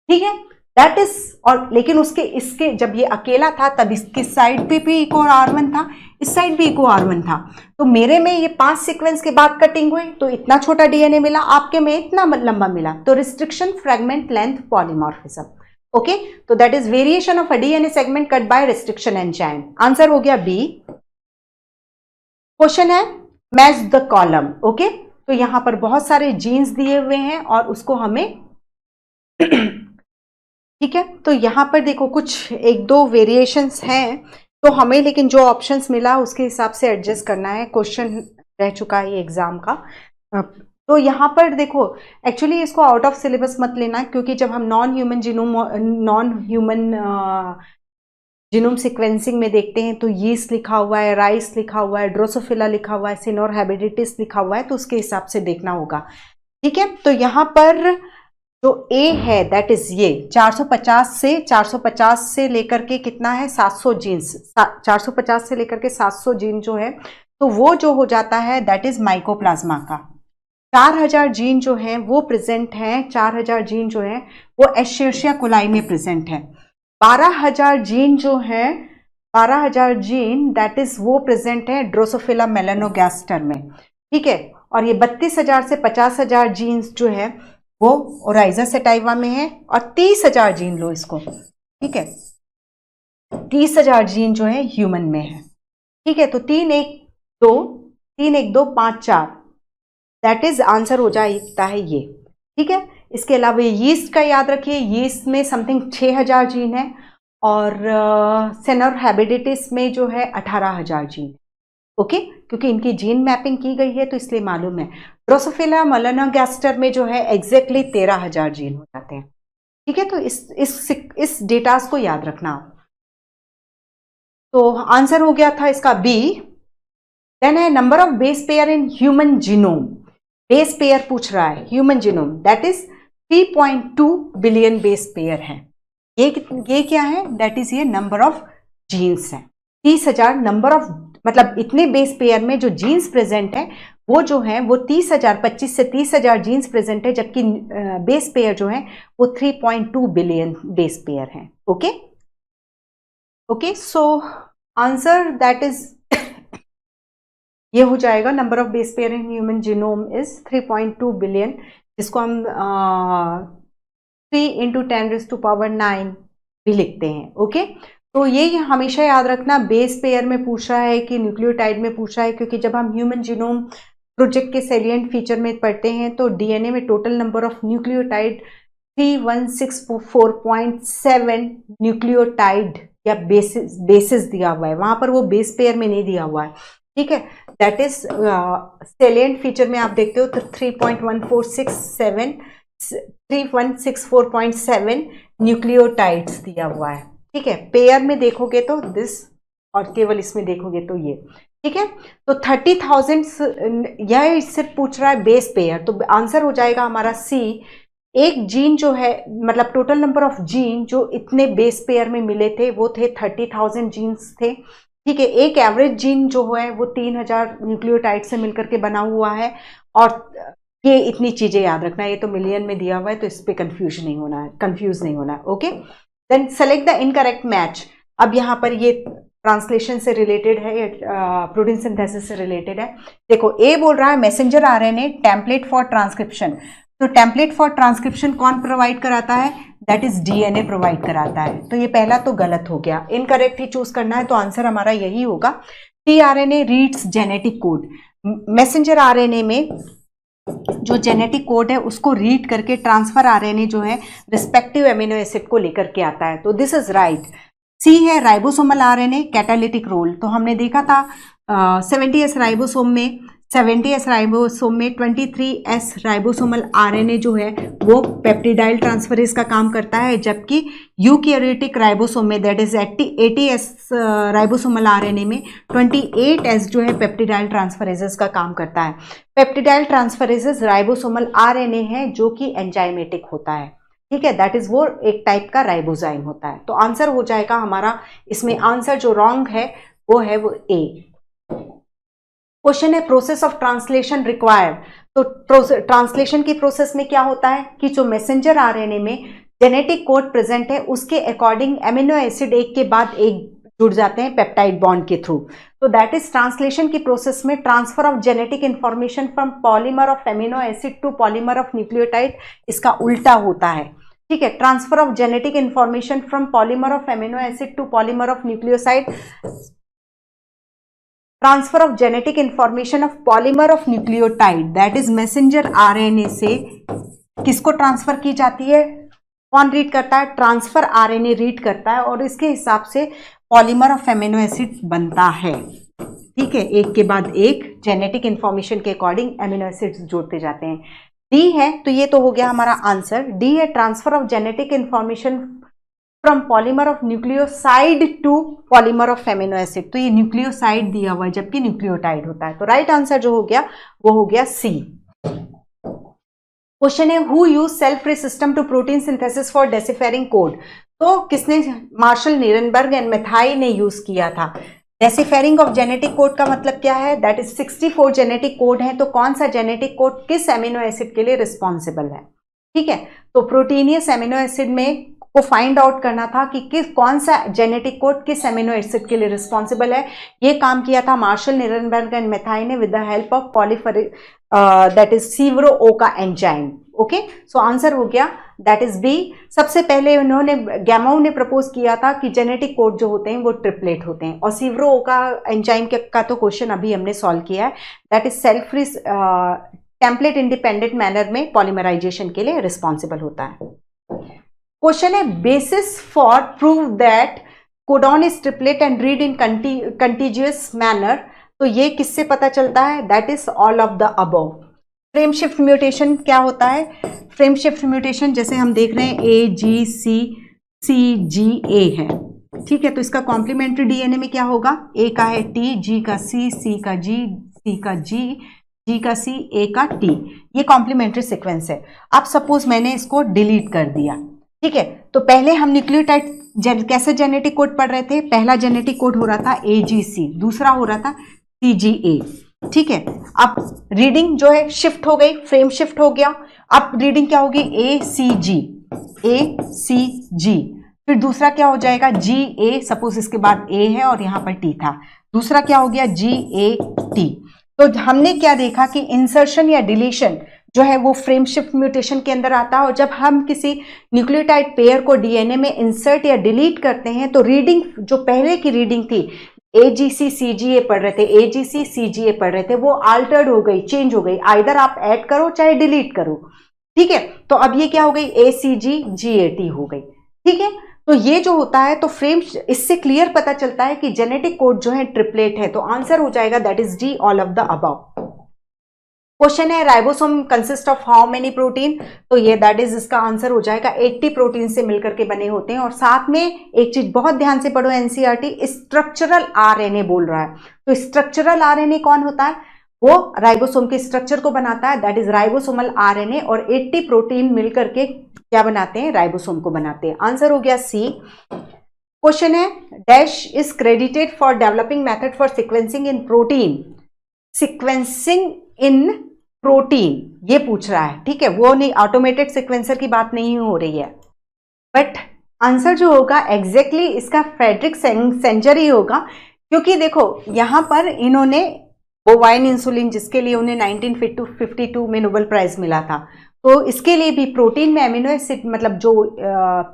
ठीक है, दैट इज, और लेकिन इसके जब ये अकेला था तब इसकी साइड पे भी इको R1 था, इस साइड भी इको R1 था, तो मेरे में ये 5 सीक्वेंस के बाद कटिंग हुई तो इतना छोटा DNA मिला, आपके में इतना लंबा मिला, तो restriction fragment length polymorphism. Okay, तो that is variation of a DNA segment cut by restriction enzyme. Answer हो गया बी। क्वेश्चन है, मैच द कॉलम। ओके, तो यहां पर बहुत सारे जीन्स दिए हुए हैं और उसको हमें ठीक है, तो यहां पर देखो कुछ 1-2 वेरिएशंस हैं, तो हमें लेकिन जो ऑप्शंस मिला उसके हिसाब से एडजस्ट करना है। क्वेश्चन रह चुका है ये एग्जाम का, तो यहां पर देखो एक्चुअली इसको आउट ऑफ सिलेबस मत लेना, क्योंकि जब हम नॉन ह्यूमन जीनोम सीक्वेंसिंग में देखते हैं तो यीस्ट लिखा हुआ है, राइस लिखा हुआ है, ड्रोसोफिला लिखा हुआ है, सिनोर हैबिडिटिस लिखा हुआ है, तो उसके हिसाब से देखना होगा। ठीक है, तो यहाँ पर जो ए है दैट इज ये 450 से लेकर के कितना है 700 जीन्स, 450 से लेकर के 700 जीन जो है, तो वो जो हो जाता है दैट इज माइकोप्लाज्मा का। 4000 जीन जो है वो प्रेजेंट है, 4000 जीन जो है वो एशेरिया कोलाई में प्रेजेंट है। 12000 जीन जो है, 12000 जीन दैट इज वो प्रेजेंट है ड्रोसोफिला मेलानोगास्टर में। ठीक है, और ये 32000 से 50000 जीन्स जो है वो ओराइजा सेटाइवा में है, और 30000 जीन लो इसको। ठीक है, 30000 जीन जो है ह्यूमन में है। ठीक है, तो 3 1 2 5 4 दैट इज आंसर हो जाता है ये। ठीक है, इसके अलावा यीस्ट का याद रखिए, यीस्ट में समथिंग 6000 जीन है, और सेनर हैबिडिटिस में जो है 18000 जीन। ओके, क्योंकि इनकी जीन मैपिंग की गई है तो इसलिए मालूम है। ड्रोसोफिला मेलानोगास्टर में जो है एग्जैक्टली 13000 जीन हो जाते हैं। ठीक है, तो इस डेटास को याद रखना। तो आंसर हो गया था इसका बी। देन है number of base pair in human genome. Base pair पूछ रहा है human genome, that is 3.2 billion base pair है। ये क्या है, दैट इज ये नंबर ऑफ जीन्स है। 30,000 नंबर ऑफ, मतलब इतने बेस पेयर में जो जीन्स प्रेजेंट है वो जो है वो 30,000, 25 से 30,000 जीन्स प्रेजेंट है, जबकि बेस पेयर जो है वो 3.2 बिलियन बेस पेयर है। Okay okay, so answer that is ये हो जाएगा, number of base pair in human genome is 3.2 billion, जिसको हम 3 × 10⁻⁹ भी लिखते हैं। ओके, तो ये हमेशा याद रखना, बेस पेयर में पूछ रहा है कि न्यूक्लियोटाइड में पूछ रहा है, क्योंकि जब हम ह्यूमन जीनोम प्रोजेक्ट के सेलिएंट फीचर में पढ़ते हैं तो डीएनए में total number of nucleotide 3164.7 nucleotide या बेसिस दिया हुआ है, वहां पर वो बेस पेयर में नहीं दिया हुआ है। ठीक है, दैट इज सेलिएंट फीचर में आप देखते हो तो 3164.7 न्यूक्लियोटाइड्स दिया हुआ है। ठीक है, पेयर में देखोगे तो दिस, और केवल इसमें देखोगे तो ये। ठीक है, तो 30,000 यह इससे पूछ रहा है बेस पेयर, तो आंसर हो जाएगा हमारा सी। एक जीन जो है, मतलब टोटल नंबर ऑफ जीन जो इतने बेस पेयर में मिले थे वो थे 30,000 जीन्स थे। ठीक है, एक एवरेज जीन जो है वो 3000 न्यूक्लियोटाइड से मिलकर के बना हुआ है, और ये इतनी चीजें याद रखना, ये तो मिलियन में दिया हुआ है तो इस पे कंफ्यूज नहीं होना है। Okay, then select the incorrect match. अब यहाँ पर ये ट्रांसलेशन से रिलेटेड है, प्रोटीन सिंथेसिस से रिलेटेड है। देखो, ए बोल रहा है messenger RNA template for transcription, तो टेम्पलेट फॉर ट्रांसक्रिप्शन कौन प्रोवाइड कराता है, दैट इज डीएनए प्रोवाइड कराता है। तो ये पहला तो गलत हो गया, इनकरेक्ट ही चूज करना है, तो आंसर हमारा यही होगा। TRNA reads genetic code. Messenger RNA में जो जेनेटिक कोड है उसको रीड करके ट्रांसफर आरएनए जो है रिस्पेक्टिव एमिनो एसिड को लेकर के आता है, तो दिस इज राइट। सी है राइबोसोमल आरएनए कैटालिटिक रोल, तो हमने देखा था 70S राइबोसोम में 23S राइबोसोमल आरएनए जो है वो पेप्टिडाइल ट्रांसफरेज का काम करता है, जबकि यूकैरियोटिक राइबोसोम में that is 80S ribosomal RNA में 28S जो है पेप्टिडाइल ट्रांसफरेजेस का काम करता है। पेप्टिडाइल ट्रांसफरेजेस राइबोसोमल आरएनए है जो कि एंजाइमेटिक होता है। ठीक है, दैट इज वो एक टाइप का राइबोजाइम होता है। तो आंसर हो जाएगा हमारा, इसमें आंसर जो रॉन्ग है वो है वो ए। क्वेश्चन है प्रोसेस ऑफ ट्रांसलेशन रिक्वायर्ड, तो ट्रांसलेशन की प्रोसेस में क्या होता है कि जो मैसेंजर आरएनए में जेनेटिक कोड प्रेजेंट है उसके अकॉर्डिंग एमिनो एसिड एक के बाद एक जुड़ जाते हैं पेप्टाइड बॉन्ड के थ्रू, तो दैट इज ट्रांसलेशन की प्रोसेस में transfer of genetic information from polymer of amino acid to polymer of nucleotide, इसका उल्टा होता है। ठीक है, transfer of genetic information from polymer of amino acid to polymer of nucleoside, transfer of genetic information of polymer of nucleotide that is messenger RNA से किसको transfer की जाती है, कौन रीड करता है, ट्रांसफर आरएनए रीड करता है, और इसके हिसाब से पॉलीमर ऑफ एमिनो एसिड बनता है। ठीक है, एक के बाद एक जेनेटिक इंफॉर्मेशन के अकॉर्डिंग एमिनो एसिड्स जोड़ते जाते हैं। डी है, तो ये तो हो गया हमारा आंसर, डी है transfer of genetic information from polymer of nucleoside to polymer of amino acid. तो ये न्यूक्लियोसाइड दिया हुआ है जबकि न्यूक्लियोटाइड होता है। तो राइट आंसर जो हो गया वो हो गया सी। क्वेश्चन है who use cell free system to protein synthesis for deciphering code. तो किसने, मार्शल नीरनबर्ग एंड मेथाई ने यूज किया था। डेसिफेरिंग ऑफ जेनेटिक कोड का मतलब क्या है, दैट इज 64 जेनेटिक कोड है। तो कौन सा जेनेटिक कोड किस एमिनो एसिड के लिए रिस्पॉन्सिबल है, ठीक है। तो प्रोटीनियस एमिनो एसिड में को फाइंड आउट करना था कि कौन सा जेनेटिक कोड किस एमिनो एसिड के लिए रिस्पॉन्सिबल है। ये काम किया था मार्शल नीरनबर्ग एंड मेथाई ने with the help of that is Severo Ochoa enzyme. Okay, so answer हो गया दैट इज बी। सबसे पहले उन्होंने गैमाउ ने प्रपोज किया था कि जेनेटिक कोड जो होते हैं वो ट्रिपलेट होते हैं, और सीवरो ओका एंजाइम का तो क्वेश्चन अभी हमने सॉल्व किया है, that is self free template independent manner में पॉलीमराइजेशन के लिए रिस्पॉन्सिबल होता है। क्वेश्चन है basis for prove that codon is triplet and read in contiguous manner. तो ये किससे पता चलता है, that is all of the above. Frame shift mutation क्या होता है, फ्रेम शिफ्ट म्यूटेशन जैसे हम देख रहे हैं AGC-CGA है, ठीक है। तो इसका कॉम्प्लीमेंट्री डीएनए में क्या होगा, A का है T, G का C, C का G, C का G, G का C, A का T। ये कॉम्प्लीमेंट्री सीक्वेंस है। अब सपोज मैंने इसको डिलीट कर दिया, ठीक है। तो पहले हम न्यूक्लियोटाइड कैसे जेनेटिक कोड पढ़ रहे थे, पहला जेनेटिक कोड हो रहा था AGC, दूसरा हो रहा था CGA, ठीक है। अब रीडिंग जो है शिफ्ट हो गई, फ्रेम शिफ्ट हो गया। अब रीडिंग क्या होगी, ACG, फिर दूसरा क्या हो जाएगा GA, सपोज इसके बाद A है और यहां पर T था, दूसरा क्या हो गया GAT। तो हमने क्या देखा कि इंसर्शन या डिलीशन जो है वो फ्रेम शिफ्ट म्यूटेशन के अंदर आता है, और जब हम किसी न्यूक्लियोटाइड पेयर को डीएनए में इंसर्ट या डिलीट करते हैं तो रीडिंग जो पहले की रीडिंग थी AGC-CGA पढ़ रहे थे, AGC-CGA पढ़ रहे थे, वो अल्टर्ड हो गई, चेंज हो गई। आइदर आप ऐड करो चाहे डिलीट करो, ठीक है। तो अब ये क्या हो गई, ACG-GAT हो गई, ठीक है। तो ये जो होता है, तो फ्रेम इससे क्लियर पता चलता है कि जेनेटिक कोड जो है ट्रिपलेट है। तो आंसर हो जाएगा that is D, all of the above. Question है ribosome consist of how many protein. तो ये दैट इज इसका आंसर हो जाएगा 80 प्रोटीन से मिलकर के बने होते हैं। और साथ में एक चीज बहुत ध्यान से पढ़ो, एनसीईआरटी स्ट्रक्चरल आरएनए बोल रहा है। तो स्ट्रक्चरल आरएनए कौन होता है, वो राइबोसोम के स्ट्रक्चर को बनाता है, दैट इज राइबोसोमल आरएनए। और 80 प्रोटीन मिलकर के क्या बनाते हैं, राइबोसोम को बनाते हैं। आंसर हो गया सी। क्वेश्चन है dash is credited for developing method for sequencing in protein. Sequencing in protein ये पूछ रहा है, ठीक है। वो नहीं, ऑटोमेटेड सिक्वेंसर की बात नहीं हो रही है, बट आंसर जो होगा एग्जैक्टली इसका फ्रेडरिक सेंजर ही होगा। क्योंकि देखो यहां पर इन्होंने बोवाइन इंसुलिन, जिसके लिए उन्हें 1952 में नोबेल प्राइज मिला था, तो इसके लिए भी प्रोटीन में एमिनो एसिड, मतलब जो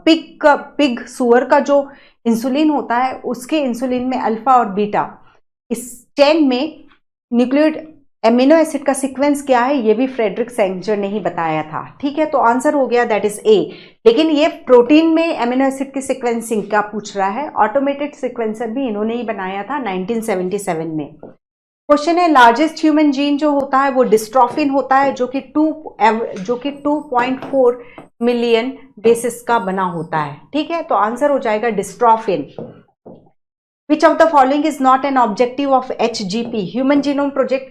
पिग सुअर का जो इंसुलिन होता है उसके इंसुलिन में अल्फा और बीटा, इस चेन में न्यूक्लियोटाइड एमिनो एसिड का सीक्वेंस क्या है ये भी फ्रेडरिक सेंजर ने ही बताया था, ठीक है। तो आंसर हो गया दैट इज ए। लेकिन ये प्रोटीन में एमिनो एसिड की सीक्वेंसिंग का पूछ रहा है, ऑटोमेटेड सीक्वेंसर भी इन्होंने ही बनाया था 1977 में। क्वेश्चन है लार्जेस्ट ह्यूमन जीन जो होता है वो डिस्ट्रोफिन होता है, जो कि 2.4 मिलियन बेसिस का बना होता है, ठीक है। तो आंसर हो जाएगा dystrophin. Which of the following is not an objective of HGP? Human genome project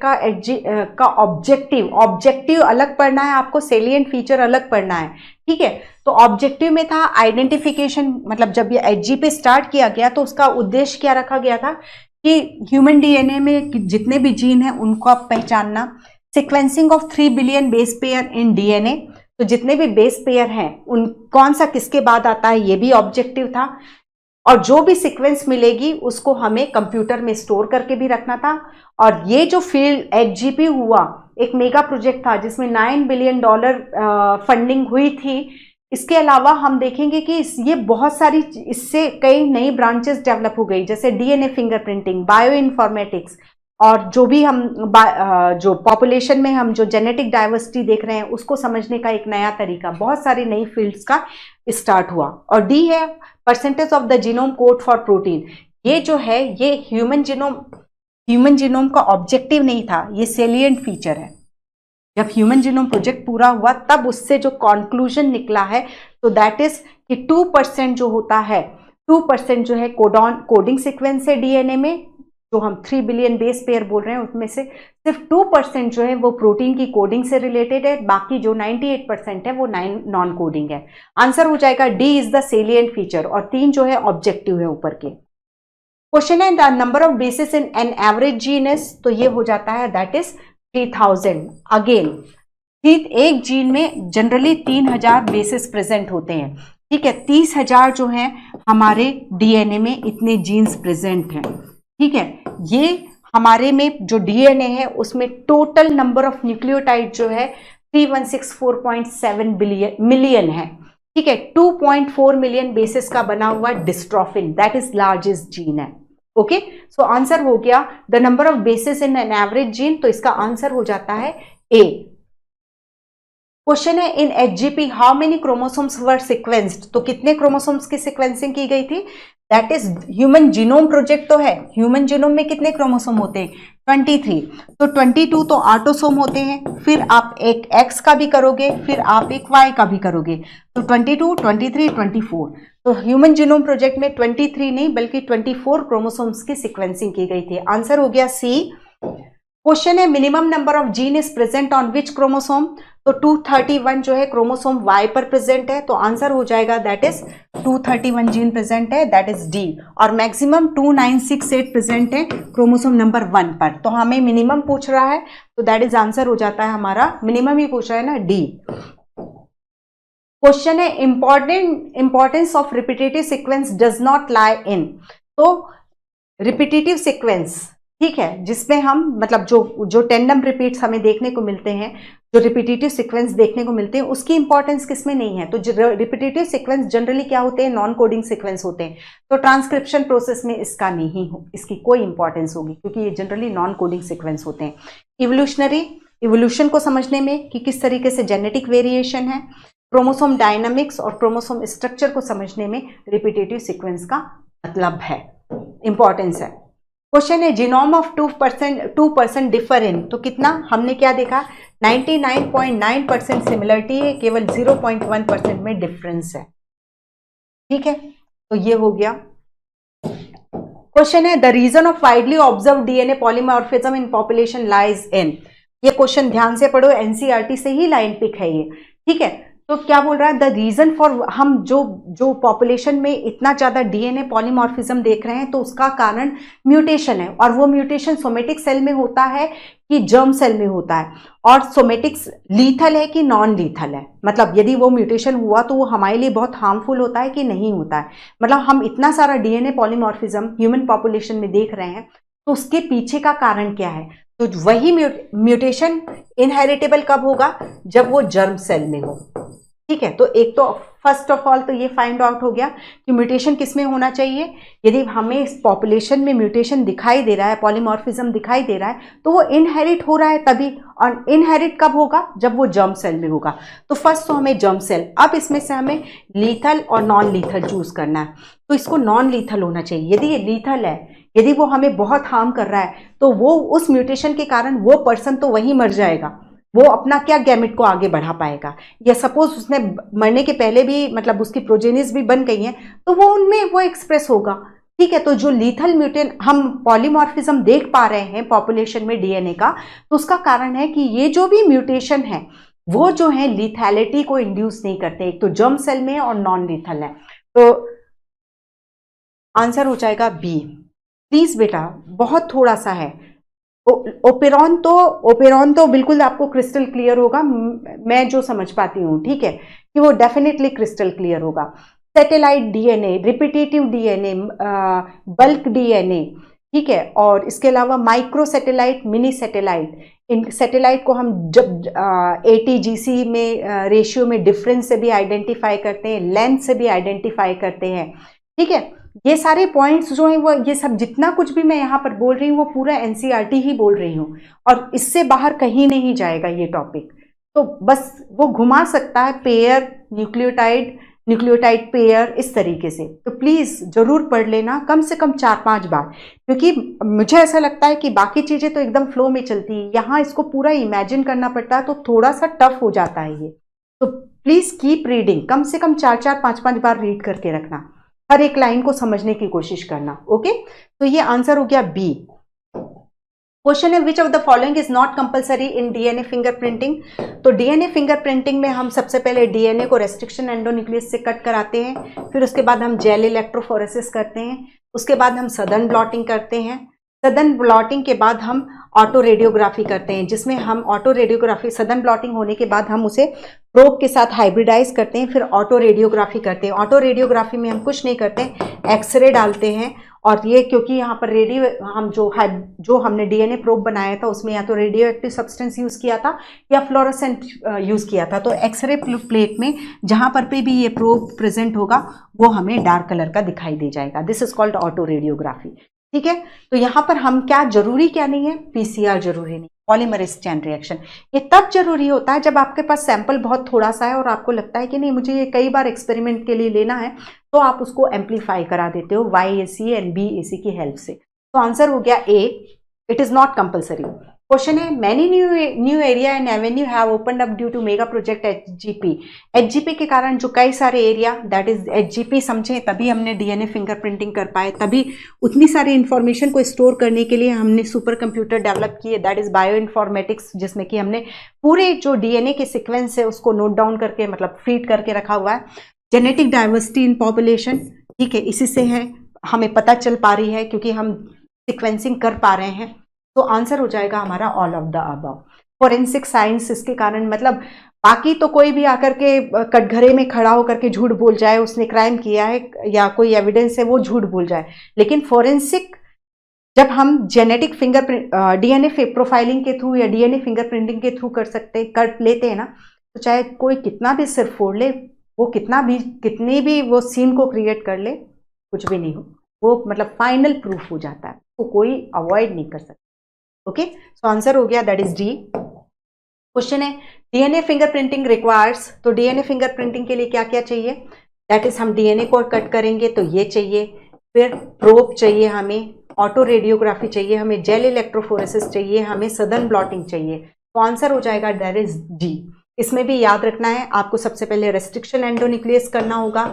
का ऑब्जेक्टिव अलग पढ़ना है आपको, सेलिएंट फीचर अलग पढ़ना है, ठीक है। तो ऑब्जेक्टिव में था आइडेंटिफिकेशन, मतलब जब ये HGP स्टार्ट किया गया तो उसका उद्देश्य क्या रखा गया था कि ह्यूमन डीएनए में जितने भी जीन हैं उनको आप पहचानना, sequencing of 3 billion base pair in DNA, तो जितने भी बेस पेयर हैं उन कौन सा किसके बाद आता है ये भी ऑब्जेक्टिव था। और जो भी सीक्वेंस मिलेगी उसको हमें कंप्यूटर में स्टोर करके भी रखना था। और ये जो फील्ड HGP हुआ एक मेगा प्रोजेक्ट था जिसमें $9 बिलियन फंडिंग हुई थी। इसके अलावा हम देखेंगे कि ये बहुत सारी, इससे कई नई ब्रांचेस डेवलप हो गई, जैसे डीएनए फिंगरप्रिंटिंग, बायो इन्फॉर्मेटिक्स, और जो भी हम जो पॉपुलेशन में हम जो जेनेटिक डाइवर्सिटी देख रहे हैं उसको समझने का एक नया तरीका, बहुत सारी नई फील्ड्स का स्टार्ट हुआ। और डी है percentage of the genome code for protein. ये जो है ये ह्यूमन जीनोम का ऑब्जेक्टिव नहीं था, ये सेलिएंट फीचर है। जब ह्यूमन जीनोम प्रोजेक्ट पूरा हुआ तब उससे जो कंक्लूजन निकला है तो दैट इज कि 2% जो होता है, 2% जो है कोडिंग सीक्वेंस है डीएनए में, जो हम 3 बिलियन बेस पेयर बोल रहे हैं उसमें से सिर्फ 2% जो है वो प्रोटीन की कोडिंग से रिलेटेड है, बाकी जो 98% है वो नॉन कोडिंग है। आंसर हो जाएगा D is the salient feature, और 3 जो है ऑब्जेक्टिव है ऊपर के। क्वेश्चन है the number of bases in an average gene is, तो ये हो जाता है दैट इज 3000। अगेन एक जीन में जनरली 3000 बेसिस प्रेजेंट होते हैं, ठीक है। 30,000 जो है हमारे डीएनए में इतने जीन्स प्रेजेंट हैं, ठीक है। ये हमारे में जो डीएनए है उसमें टोटल नंबर ऑफ न्यूक्लियोटाइड जो है 3164.7 मिलियन है, ठीक है। 2.4 मिलियन बेसिस का बना हुआ dystrophin, that is largest gene है। ओके, सो आंसर हो गया the number of bases in an average gene, तो इसका आंसर हो जाता है ए। क्वेश्चन है in HGP how many chromosomes were sequenced, तो कितने क्रोमोसोम्स की सिक्वेंसिंग की गई थी, that is human genome project तो है। ह्यूमन जीनोम में कितने क्रोमोसोम होते हैं, 23, तो 22 तो ऑटोसोम होते हैं, फिर आप एक एक्स का भी करोगे, फिर आप एक वाई का भी करोगे, तो 22, 23, 24, तो ह्यूमन जीनोम प्रोजेक्ट में 23 नहीं बल्कि 24 क्रोमोसोम्स की सिक्वेंसिंग की गई थी। आंसर हो गया सी। क्वेश्चन है minimum number of gene is present on which chromosome, तो 231 जो है क्रोमोसोम वाई पर प्रेजेंट है, तो आंसर हो जाएगा दैट इज 231 जीन प्रेजेंट है, दैट इज डी। और मैक्सिमम 2968 प्रेजेंट है क्रोमोसोम नंबर 1 पर, तो हमें मिनिमम पूछ रहा है, तो दैट इज आंसर हो जाता है हमारा मिनिमम ही पूछ रहा है ना, डी। क्वेश्चन है importance of repetitive sequence does not lie in, तो रिपीटेटिव सीक्वेंस, ठीक है, जिसमें हम मतलब जो टेंडम रिपीट्स हमें देखने को मिलते हैं, जो रिपीटेटिव सीक्वेंस देखने को मिलते हैं, उसकी इंपॉर्टेंस किसमें नहीं है, तो रिपीटेटिव सीक्वेंस जनरली क्या होते हैं, नॉन कोडिंग सीक्वेंस होते हैं, तो ट्रांसक्रिप्शन प्रोसेस में इसका नहीं हो, इसकी कोई इंपॉर्टेंस होगी क्योंकि ये जनरली नॉन कोडिंग सीक्वेंस होते हैं। इवोल्यूशन को समझने में कि किस तरीके से जेनेटिक वेरिएशन है, क्रोमोसोम डायनामिक्स और क्रोमोसोम स्ट्रक्चर को समझने में रिपीटेटिव सीक्वेंस का मतलब है, इंपॉर्टेंस है। क्वेश्चन है जीनोम ऑफ 2% डिफर इन, तो कितना हमने क्या देखा, 99.9% सिमिलरिटी है, केवल 0.1% में डिफरेंस है, ठीक है, तो ये हो गया। क्वेश्चन है the reason of widely observe DNA polymorphism in population lies in, ये क्वेश्चन ध्यान से पढ़ो, एनसीईआरटी से ही लाइन पिक है ये, ठीक है। तो क्या बोल रहा है, द रीजन फॉर, हम जो पॉपुलेशन में इतना ज्यादा डीएनए पॉलीमॉर्फिज्म देख रहे हैं, तो उसका कारण म्यूटेशन है, और वो म्यूटेशन सोमेटिक सेल में होता है कि जर्म सेल में होता है, और सोमेटिक्स लीथल है कि नॉन लीथल है, मतलब यदि वो म्यूटेशन हुआ तो वो हमारे लिए बहुत हार्मफुल होता है कि नहीं होता है, मतलब हम इतना सारा डीएनए पॉलीमॉर्फिज्म ह्यूमन पॉपुलेशन में देख रहे हैं, तो उसके पीछे का कारण क्या है, तो वही म्यूटेशन इनहेरिटेबल कब होगा, जब वो जर्म सेल में हो, ठीक है। तो एक तो फर्स्ट ऑफ ऑल तो ये फाइंड आउट हो गया कि म्यूटेशन किस में होना चाहिए, यदि हमें इस पॉपुलेशन में म्यूटेशन दिखाई दे रहा है, पॉलीमॉर्फिज्म दिखाई दे रहा है, तो वो इनहेरिट हो रहा है तभी, और इनहेरिट कब होगा, जब वो जर्म सेल में होगा। तो फर्स्ट तो हमें जर्म सेल, अब इसमें से हमें लीथल और नॉन लीथल चूज करना है, तो इसको नॉन लीथल होना चाहिए। यदि ये लीथल है, यदि वो हमें बहुत हार्म कर रहा है, तो वो उस म्यूटेशन के कारण वो पर्सन तो वहीं मर जाएगा, वो अपना क्या गैमेट को आगे बढ़ा पाएगा, या सपोज उसने मरने के पहले भी मतलब उसकी प्रोजेनिस भी बन गई हैं, तो वो उनमें वो एक्सप्रेस होगा, ठीक है। तो जो लीथल म्यूटेंट हम पॉलीमॉर्फिज्म देख पा रहे हैं पॉपुलेशन में डीएनए का, तो उसका कारण है कि ये जो भी म्यूटेशन है वो जो है लीथैलिटी को इंड्यूस नहीं करते, एक तो जर्म सेल में और नॉन लीथल है, तो आंसर हो जाएगा बी। प्लीज बेटा बहुत थोड़ा सा है, ओपेरॉन तो बिल्कुल आपको क्रिस्टल क्लियर होगा, मैं जो समझ पाती हूँ, ठीक है, कि वो डेफिनेटली क्रिस्टल क्लियर होगा। Satellite DNA, repetitive DNA, bulk DNA, ठीक है, और इसके अलावा माइक्रो सैटेलाइट, मिनी सैटेलाइट, इन सैटेलाइट को हम जब ATGC में रेशियो में डिफरेंस से भी आइडेंटिफाई करते हैं, लेंथ से भी आइडेंटिफाई करते हैं, ठीक है। ये सारे पॉइंट्स जो हैं वो, ये सब जितना कुछ भी मैं यहाँ पर बोल रही हूँ वो पूरा एनसीईआरटी ही बोल रही हूँ, और इससे बाहर कहीं नहीं जाएगा ये टॉपिक, तो बस वो घुमा सकता है पेयर, न्यूक्लियोटाइड पेयर, इस तरीके से। तो प्लीज़ ज़रूर पढ़ लेना कम से कम 4-5 बार, क्योंकि मुझे ऐसा लगता है कि बाकी चीज़ें तो एकदम फ्लो में चलती है, यहाँ इसको पूरा इमेजिन करना पड़ता है, तो थोड़ा सा टफ हो जाता है ये। तो प्लीज कीप रीडिंग, कम से कम 4-4 5-5 बार रीड करके रखना, हर एक लाइन को समझने की कोशिश करना। ओके, तो ये आंसर हो गया बी। क्वेश्चन है which of the following is not compulsory in DNA fingerprinting. तो डीएनए फिंगरप्रिंटिंग में हम सबसे पहले डीएनए को रेस्ट्रिक्शन एंडोन्यूक्लियस से कट कराते हैं, फिर उसके बाद हम जेल इलेक्ट्रोफोरेसिस करते हैं, उसके बाद हम सदर्न ब्लॉटिंग करते हैं, सदर्न ब्लॉटिंग के बाद हम ऑटो रेडियोग्राफी करते हैं, जिसमें हम ऑटो रेडियोग्राफी सदर्न ब्लॉटिंग होने के बाद हम उसे प्रोब के साथ हाइब्रिडाइज करते हैं, फिर ऑटो रेडियोग्राफी करते हैं। ऑटो रेडियोग्राफी में हम कुछ नहीं करते, एक्सरे डालते हैं, और ये क्योंकि यहाँ पर हम जो हमने डीएनए प्रोब बनाया था उसमें या तो रेडियो एक्टिव सब्सटेंस यूज किया था या फ्लोरोसेंट यूज किया था, तो एक्सरे प्लेट में जहां पर पे भी ये प्रोब प्रेजेंट होगा वो हमें डार्क कलर का दिखाई दे जाएगा। This is called auto radiography. ठीक है, तो यहाँ पर हम क्या जरूरी क्या नहीं है, पीसीआर जरूरी नहीं, पॉलीमरेज चेन रिएक्शन ये तब जरूरी होता है जब आपके पास सैंपल बहुत थोड़ा सा है और आपको लगता है कि नहीं मुझे ये कई बार एक्सपेरिमेंट के लिए लेना है, तो आप उसको एम्पलीफाई करा देते हो YAC एंड BAC की हेल्प से। तो आंसर हो गया A, it is not compulsory. Question है many new area and avenue have opened up due to mega project HGP। HGP के कारण जो कई सारे एरिया, दैट इज HGP समझे तभी हमने डीएनए फिंगरप्रिंटिंग कर पाए, तभी उतनी सारी इंफॉर्मेशन को स्टोर करने के लिए हमने सुपर कंप्यूटर डेवलप किए, दैट इज बायो इन्फॉर्मेटिक्स, जिसमें कि हमने पूरे जो डीएनए के सिक्वेंस है उसको नोट डाउन करके मतलब फीड करके रखा हुआ है। जेनेटिक डाइवर्सिटी इन पॉपुलेशन, ठीक है, इसी से है हमें पता चल पा रही है क्योंकि हम सिक्वेंसिंग कर पा रहे हैं। तो आंसर हो जाएगा हमारा all of the above. Forensic science इसके कारण, मतलब बाकी तो कोई भी आकर के कटघरे में खड़ा होकर के झूठ बोल जाए उसने क्राइम किया है या कोई एविडेंस है वो झूठ बोल जाए, लेकिन फोरेंसिक जब हम जेनेटिक फिंगरप्रिंट डीएनए प्रोफाइलिंग के थ्रू या डीएनए फिंगरप्रिंटिंग के थ्रू कर लेते हैं ना, तो चाहे कोई कितना भी सिर फोड़ ले, वो कितनी भी वो सीन को क्रिएट कर ले, कुछ भी नहीं हो, वो मतलब फाइनल प्रूफ हो जाता है, वो कोई अवॉइड नहीं कर सकता। ओके, सो आंसर हो गया दैट इज डी। क्वेश्चन है डीएनए फिंगरप्रिंटिंग रिक्वायर्स। तो डीएनए फिंगरप्रिंटिंग के लिए क्या क्या चाहिए, दैट इज हम डीएनए को कट करेंगे तो ये चाहिए, फिर प्रोब चाहिए हमें, ऑटो रेडियोग्राफी चाहिए हमें, जेल इलेक्ट्रोफोरेसिस चाहिए हमें, सदर्न ब्लॉटिंग चाहिए। तो आंसर हो जाएगा दैट इज डी। इसमें भी याद रखना है आपको सबसे पहले रेस्ट्रिक्शन एंडोन्यूक्लियस करना होगा,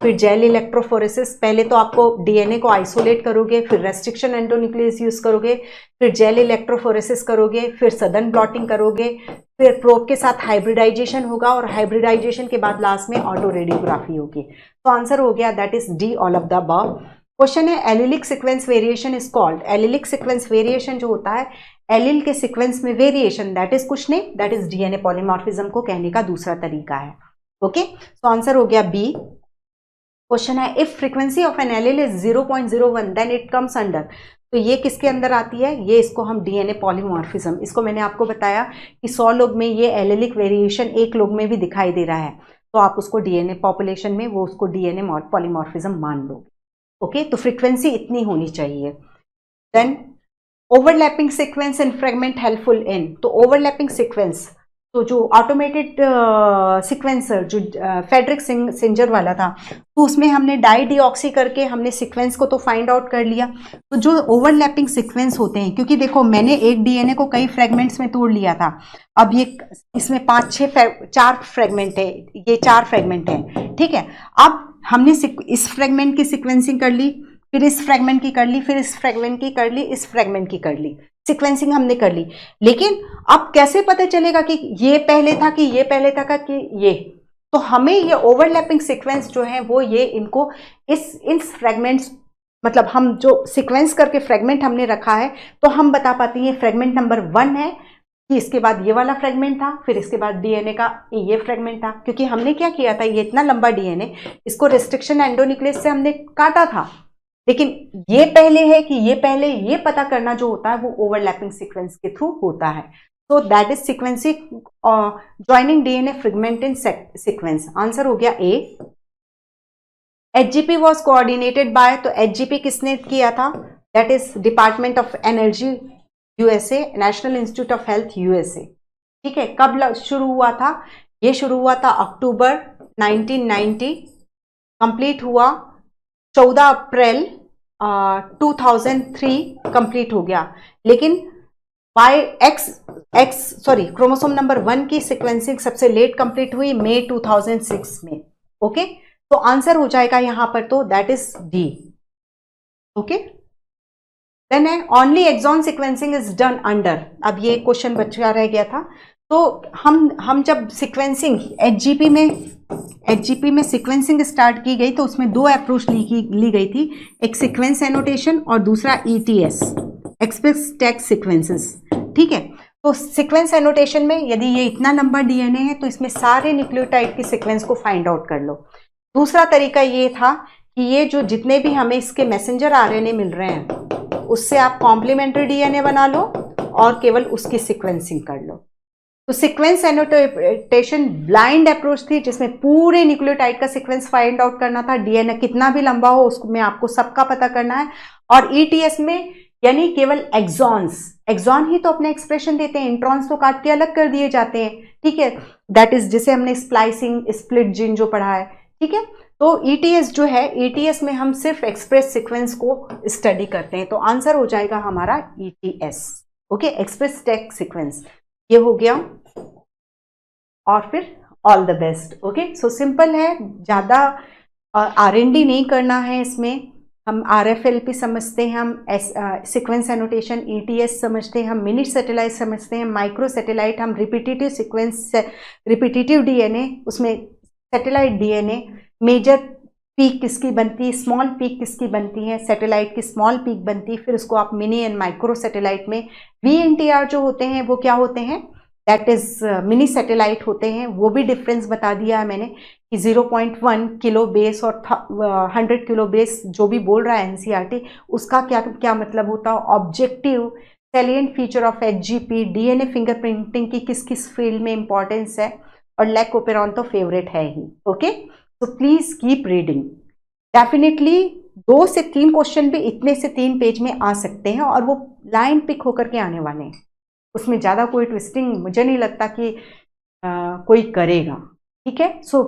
फिर जेल इलेक्ट्रोफोरेसिस, पहले तो आपको डीएनए को आइसोलेट करोगे, फिर रेस्ट्रिक्शन एंडोन्यूक्लियस यूज करोगे, फिर जेल इलेक्ट्रोफोरेसिस करोगे, फिर सदर्न ब्लॉटिंग करोगे, फिर प्रोब के साथ हाइब्रिडाइजेशन होगा और हाइब्रिडाइजेशन के बाद लास्ट में ऑटो रेडियोग्राफी होगी। तो आंसर हो गया that is D, all of the above. Question है allelic sequence variation is called. Allelic sequence variation जो होता है, एलिल के सीक्वेंस में वेरिएशन, दैट इज कुछ नहीं, दैट इज डीएनए पॉलीमॉर्फिज्म को कहने का दूसरा तरीका है। ओके, तो आंसर हो गया बी। क्वेश्चन है if frequency of an allele is 0.01 then it comes under. तो ये किसके अंदर आती है, ये इसको हम डीएनए पॉलीमॉर्फिज्म, इसको मैंने आपको बताया कि 100 लोग में ये एलिलिक वेरिएशन एक लोग में भी दिखाई दे रहा है, तो आप उसको डीएनए पॉपुलेशन में वो उसको डीएनए पॉलीमॉर्फिज्म मान लो। ओके, तो फ्रीक्वेंसी इतनी होनी चाहिए। Then overlapping sequence and fragment helpful in. तो ओवरलैपिंग सीक्वेंस, तो जो ऑटोमेटेड सीक्वेंसर जो फेडरिक सिंजर वाला था, तो उसमें हमने डाई-डीऑक्सी करके हमने सीक्वेंस को तो फाइंड आउट कर लिया। तो जो ओवरलैपिंग सीक्वेंस होते हैं, क्योंकि देखो मैंने एक डीएनए को कई फ्रेगमेंट्स में तोड़ लिया था, अब ये इसमें 4 फ्रेगमेंट है, ये 4 फ्रेगमेंट है, ठीक है। अब हमने इस फ्रेगमेंट की सीक्वेंसिंग कर ली, फिर इस फ्रेगमेंट की कर ली, फिर इस फ्रेगमेंट की कर ली, इस फ्रेगमेंट की कर ली, सीक्वेंसिंग हमने कर ली, लेकिन अब कैसे पता चलेगा कि ये पहले था कि ये पहले था कि ये, तो हमें ये ओवरलैपिंग सीक्वेंस जो है वो ये इनको इन फ्रेगमेंट्स, मतलब हम जो सीक्वेंस करके फ्रेगमेंट हमने रखा है तो हम बता पाते हैं फ्रेगमेंट नंबर 1 है कि इसके बाद ये वाला फ्रेगमेंट था, फिर इसके बाद डीएनए का ये फ्रेगमेंट था, क्योंकि हमने क्या किया था, ये इतना लंबा डीएनए, इसको रेस्ट्रिक्शन एंडोन्यूक्लियस से हमने काटा था, लेकिन ये पहले है कि ये पहले, ये पता करना जो होता है वो ओवरलैपिंग सीक्वेंस के थ्रू होता है। So that is sequencing joining DNA fragment in sequence. Answer हो गया ए। HGP वॉज कोऑर्डिनेटेड बाय, तो HGP किसने किया था, that is department of energy USA, national institute of health USA, ठीक है। कब शुरू हुआ था, ये शुरू हुआ था अक्टूबर 1990, कंप्लीट हुआ 14 अप्रैल 2003 कंप्लीट हो गया, लेकिन क्रोमोसोम नंबर 1 की सीक्वेंसिंग सबसे लेट कंप्लीट हुई मई 2006 में। ओके, तो आंसर हो जाएगा यहां पर, तो that is D. Okay, then है only exon sequencing is done under, अब ये क्वेश्चन बचा रह गया था। तो हम जब सीक्वेंसिंग एचजीपी में सीक्वेंसिंग स्टार्ट की गई तो उसमें दो अप्रोच ली गई थी, एक सीक्वेंस एनोटेशन और दूसरा ईटीएस, एक्सप्रेस टेक्स्ट सीक्वेंसेस। ठीक है, तो सीक्वेंस एनोटेशन में यदि ये इतना लंबा डीएनए है तो इसमें सारे न्यूक्लियोटाइड की सीक्वेंस को फाइंड आउट कर लो। दूसरा तरीका ये था कि ये जो जितने भी हमें इसके मैसेंजर आरएनए मिल रहे हैं उससे आप कॉम्प्लीमेंट्री डीएनए बना लो और केवल उसकी सीक्वेंसिंग कर लो। तो सीक्वेंस एनोटेशन ब्लाइंड अप्रोच थी जिसमें पूरे न्यूक्लियोटाइड का सीक्वेंस फाइंड आउट करना था, डीएनए कितना भी लंबा हो उसमें आपको सबका पता करना है। और ईटीएस में यानी केवल एक्सॉन ही तो अपने एक्सप्रेशन देते हैं, इंट्रॉन्स तो काट के अलग कर दिए जाते हैं। ठीक है, दैट इज जिसे हमने स्प्लाइसिंग स्प्लिट जीन जो पढ़ा है। ठीक है, तो ईटीएस जो है, ईटीएस में हम सिर्फ एक्सप्रेस सीक्वेंस को स्टडी करते हैं, तो आंसर हो जाएगा हमारा ETS. Okay, express text sequence, ये हो गया। और फिर all the best. Okay, so simple है, ज़्यादा आरएनडी नहीं करना है इसमें। हम आरएफएलपी समझते हैं, हम सीक्वेंस एनोटेशन ईटीएस समझते हैं, हम मिनी सैटेलाइट समझते हैं, माइक्रो सैटेलाइट हम रिपीटेटिव सीक्वेंस, रिपीटेटिव डीएनए, उसमें सैटेलाइट डीएनए, मेजर पीक किसकी बनती है, स्मॉल पीक किसकी बनती है, सैटेलाइट की स्मॉल पीक बनती है, फिर उसको आप मिनी एंड माइक्रो सैटेलाइट में VNTR जो होते हैं वो क्या होते हैं, दैट इज मिनी सैटेलाइट होते हैं। वो भी डिफरेंस बता दिया है मैंने कि 0.1 किलो बेस और 100 किलो बेस जो भी बोल रहा है एनसीईआरटी, उसका क्या क्या मतलब होता है। Objective salient feature of HGP, DNA fingerprinting की किस किस फील्ड में इंपॉर्टेंस है, और लैक ओपेरॉन तो फेवरेट है ही। ओके, तो प्लीज कीप रीडिंग। डेफिनेटली 2 से 3 क्वेश्चन भी इतने से 3 पेज में आ सकते हैं और वो लाइन पिक होकर के आने वाले हैं, उसमें ज़्यादा कोई ट्विस्टिंग मुझे नहीं लगता कि कोई करेगा। ठीक है, सो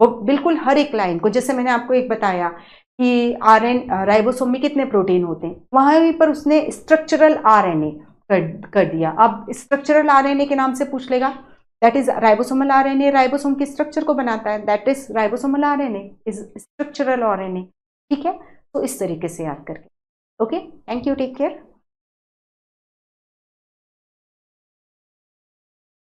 वो बिल्कुल हर एक लाइन को, जैसे मैंने आपको एक बताया कि राइबोसोम में कितने प्रोटीन होते हैं, वहाँ पर उसने स्ट्रक्चरल आरएनए कर दिया। अब स्ट्रक्चरल आरएनए के नाम से पूछ लेगा, that is ribosomal RNA ribosome के स्ट्रक्चर को बनाता है, that is ribosomal RNA is structural RNA. ठीक है, तो इस तरीके से याद करके। Okay, thank you, take care.